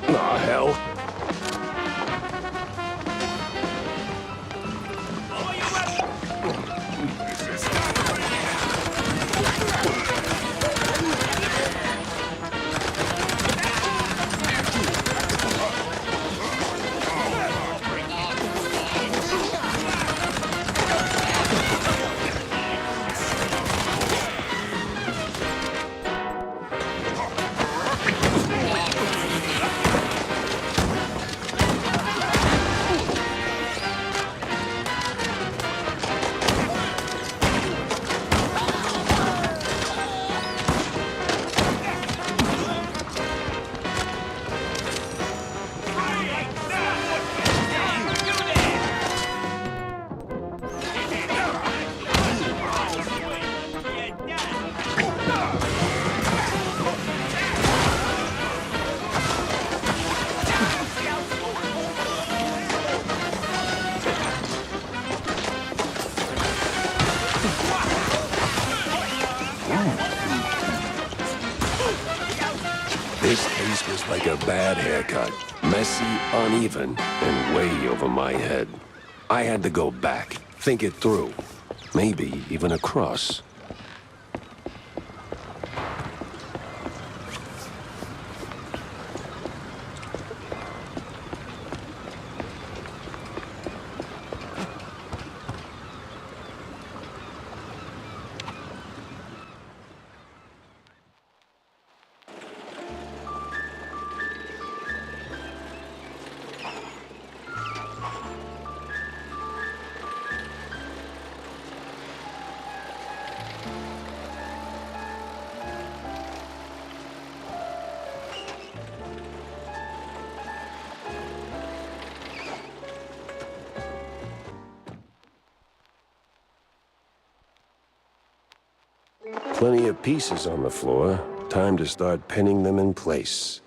oh, hell. This case was like a bad haircut. Messy, uneven, and way over my head. I had to go back, think it through. Maybe even across. Plenty of pieces on the floor. Time to start pinning them in place.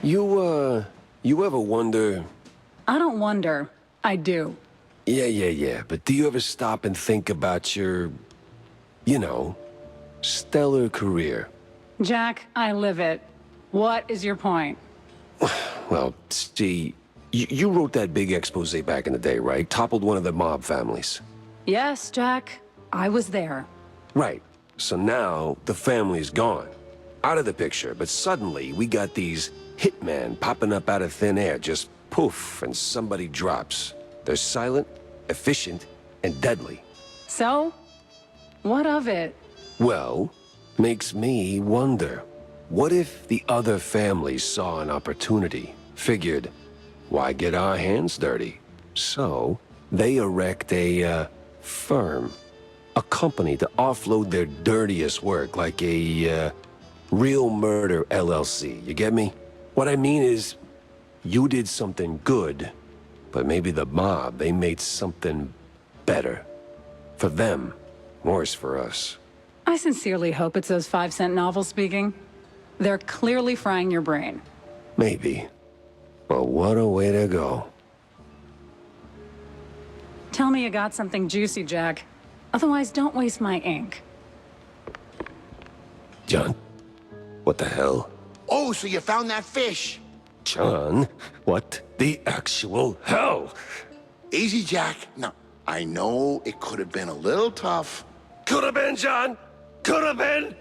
You ever wonder... I don't wonder. I do. Yeah. But do you ever stop and think about your... you know... stellar career? Jack, I live it. What is your point? Well, see, you wrote that big expose back in the day, right? Toppled one of the mob families. Yes, Jack. I was there. Right. So now, the family's gone. Out of the picture, but suddenly we got these hitmen popping up out of thin air, just poof, and somebody drops. They're silent, efficient, and deadly. So? What of it? Well, makes me wonder. What if the other families saw an opportunity, figured, why get our hands dirty? So, they erect a, firm. A company to offload their dirtiest work, like a, Real Murder LLC, you get me? What I mean is, you did something good, but maybe the mob, they made something better. For them, worse for us. I sincerely hope it's those 5-cent novels speaking. They're clearly frying your brain. Maybe. But what a way to go. Tell me you got something juicy, Jack. Otherwise, don't waste my ink. John, what the hell? Oh, so you found that fish? John, what the actual hell? Easy, Jack. Now, I know it could have been a little tough. Could have been, John. Could have been.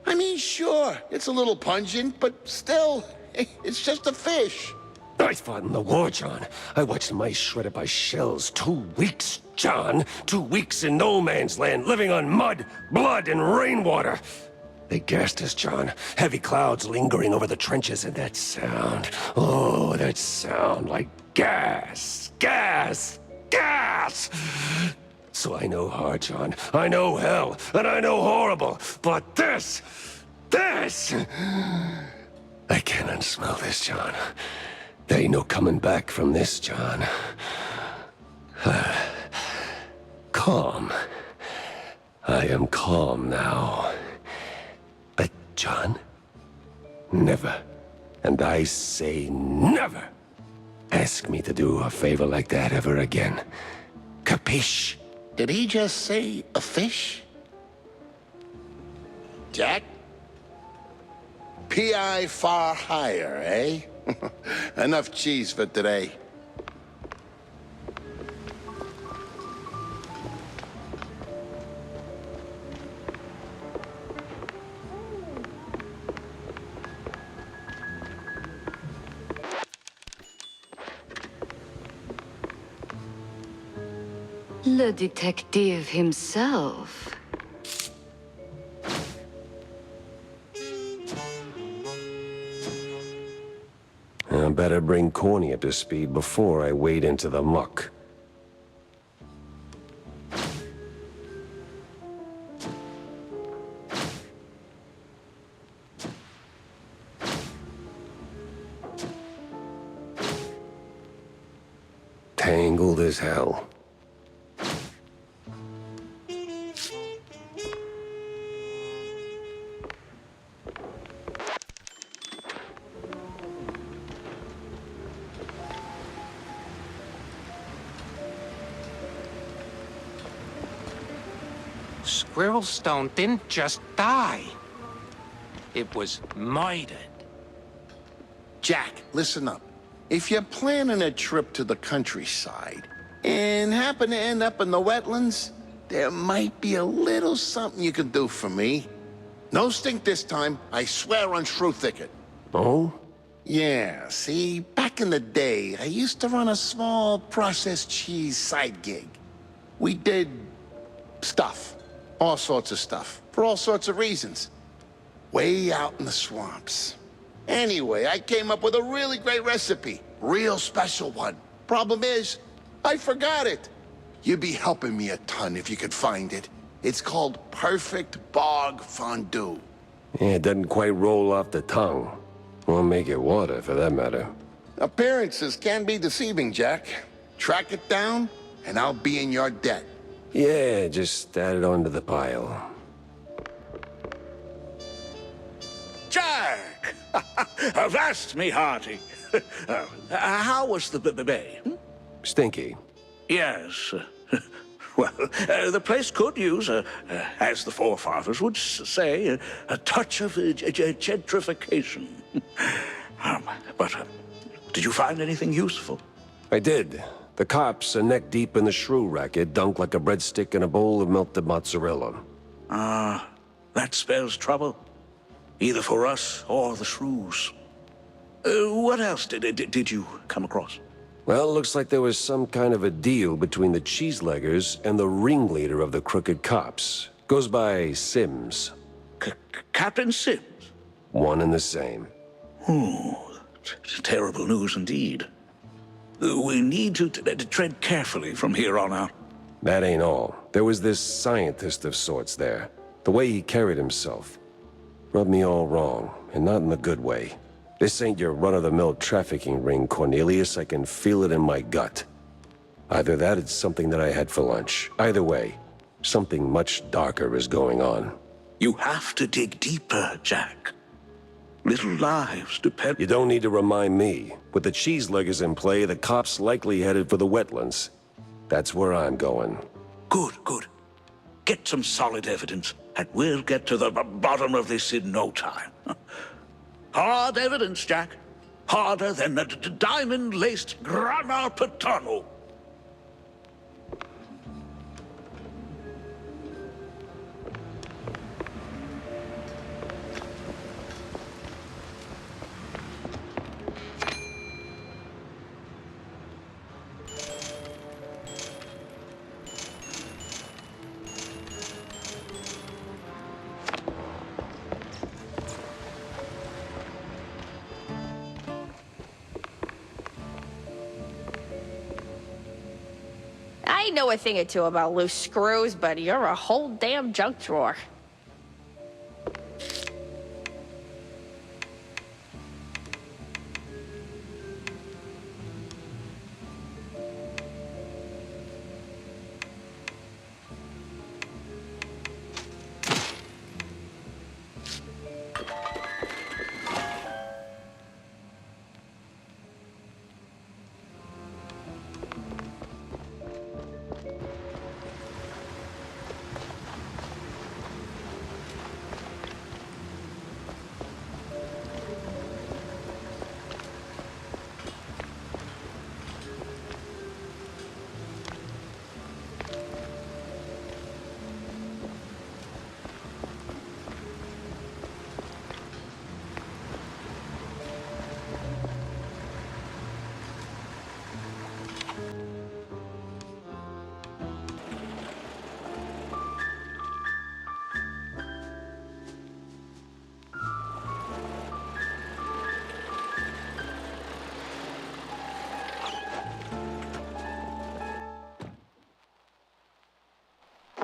I mean, sure, it's a little pungent, but still, it's just a fish. I fought in the war, John. I watched mice shredded by shells. 2 weeks, John. 2 weeks in no man's land, living on mud, blood, and rainwater. They gassed us, John. Heavy clouds lingering over the trenches, and that sound. Oh, that sound like gas. Gas! Gas! So I know hard, John. I know hell, and I know horrible. But this... I cannot smell this, John. There ain't no coming back from this, John. Calm. I am calm now. But, John, never, and I say never, ask me to do a favor like that ever again. Capiche? Did he just say a fish? Jack? P.I. far higher, eh? Enough cheese for today. Le detective himself. I better bring Corny up to speed before I wade into the muck. Tangled as hell. Squirrelstone didn't just die. It was murdered. Jack, listen up. If you're planning a trip to the countryside and happen to end up in the wetlands, there might be a little something you can do for me. No stink this time, I swear on Shrew Thicket. Oh? Yeah, see, back in the day, I used to run a small processed cheese side gig. We did stuff. All sorts of stuff. For all sorts of reasons. Way out in the swamps. Anyway, I came up with a really great recipe. Real special one. Problem is, I forgot it. You'd be helping me a ton if you could find it. It's called Perfect Bog Fondue. Yeah, it doesn't quite roll off the tongue. Or make it water, for that matter. Appearances can be deceiving, Jack. Track it down, and I'll be in your debt. Yeah, just add it onto the pile. Jack! Avast me hearty. How was the bay? Stinky. Yes. Well, the place could use, as the forefathers would say, a touch of gentrification. But did you find anything useful? I did. The cops are neck deep in the shrew racket, dunked like a breadstick in a bowl of melted mozzarella. That spells trouble. Either for us or the shrews. What else did you come across? Well, looks like there was some kind of a deal between the cheeseleggers and the ringleader of the crooked cops. Goes by Sims. Captain Sims? One and the same. Terrible news indeed. We need to tread carefully from here on out. That ain't all. There was this scientist of sorts there. The way he carried himself rubbed me all wrong, and not in the good way. This ain't your run-of-the-mill trafficking ring, Cornelius. I can feel it in my gut. Either that or it's something that I had for lunch. Either way, something much darker is going on. You have to dig deeper, Jack. Little lives depend... You don't need to remind me. With the cheeseleggers in play, the cops likely headed for the wetlands. That's where I'm going. Good. Get some solid evidence, and we'll get to the bottom of this in no time. Hard evidence, Jack. Harder than a diamond-laced Grana Padano. I know a thing or two about loose screws, but you're a whole damn junk drawer.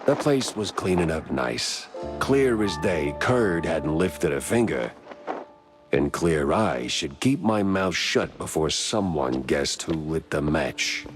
The place was cleaning up nice. Clear as day, Curd hadn't lifted a finger. And clear eyes should keep my mouth shut before someone guessed who lit the match.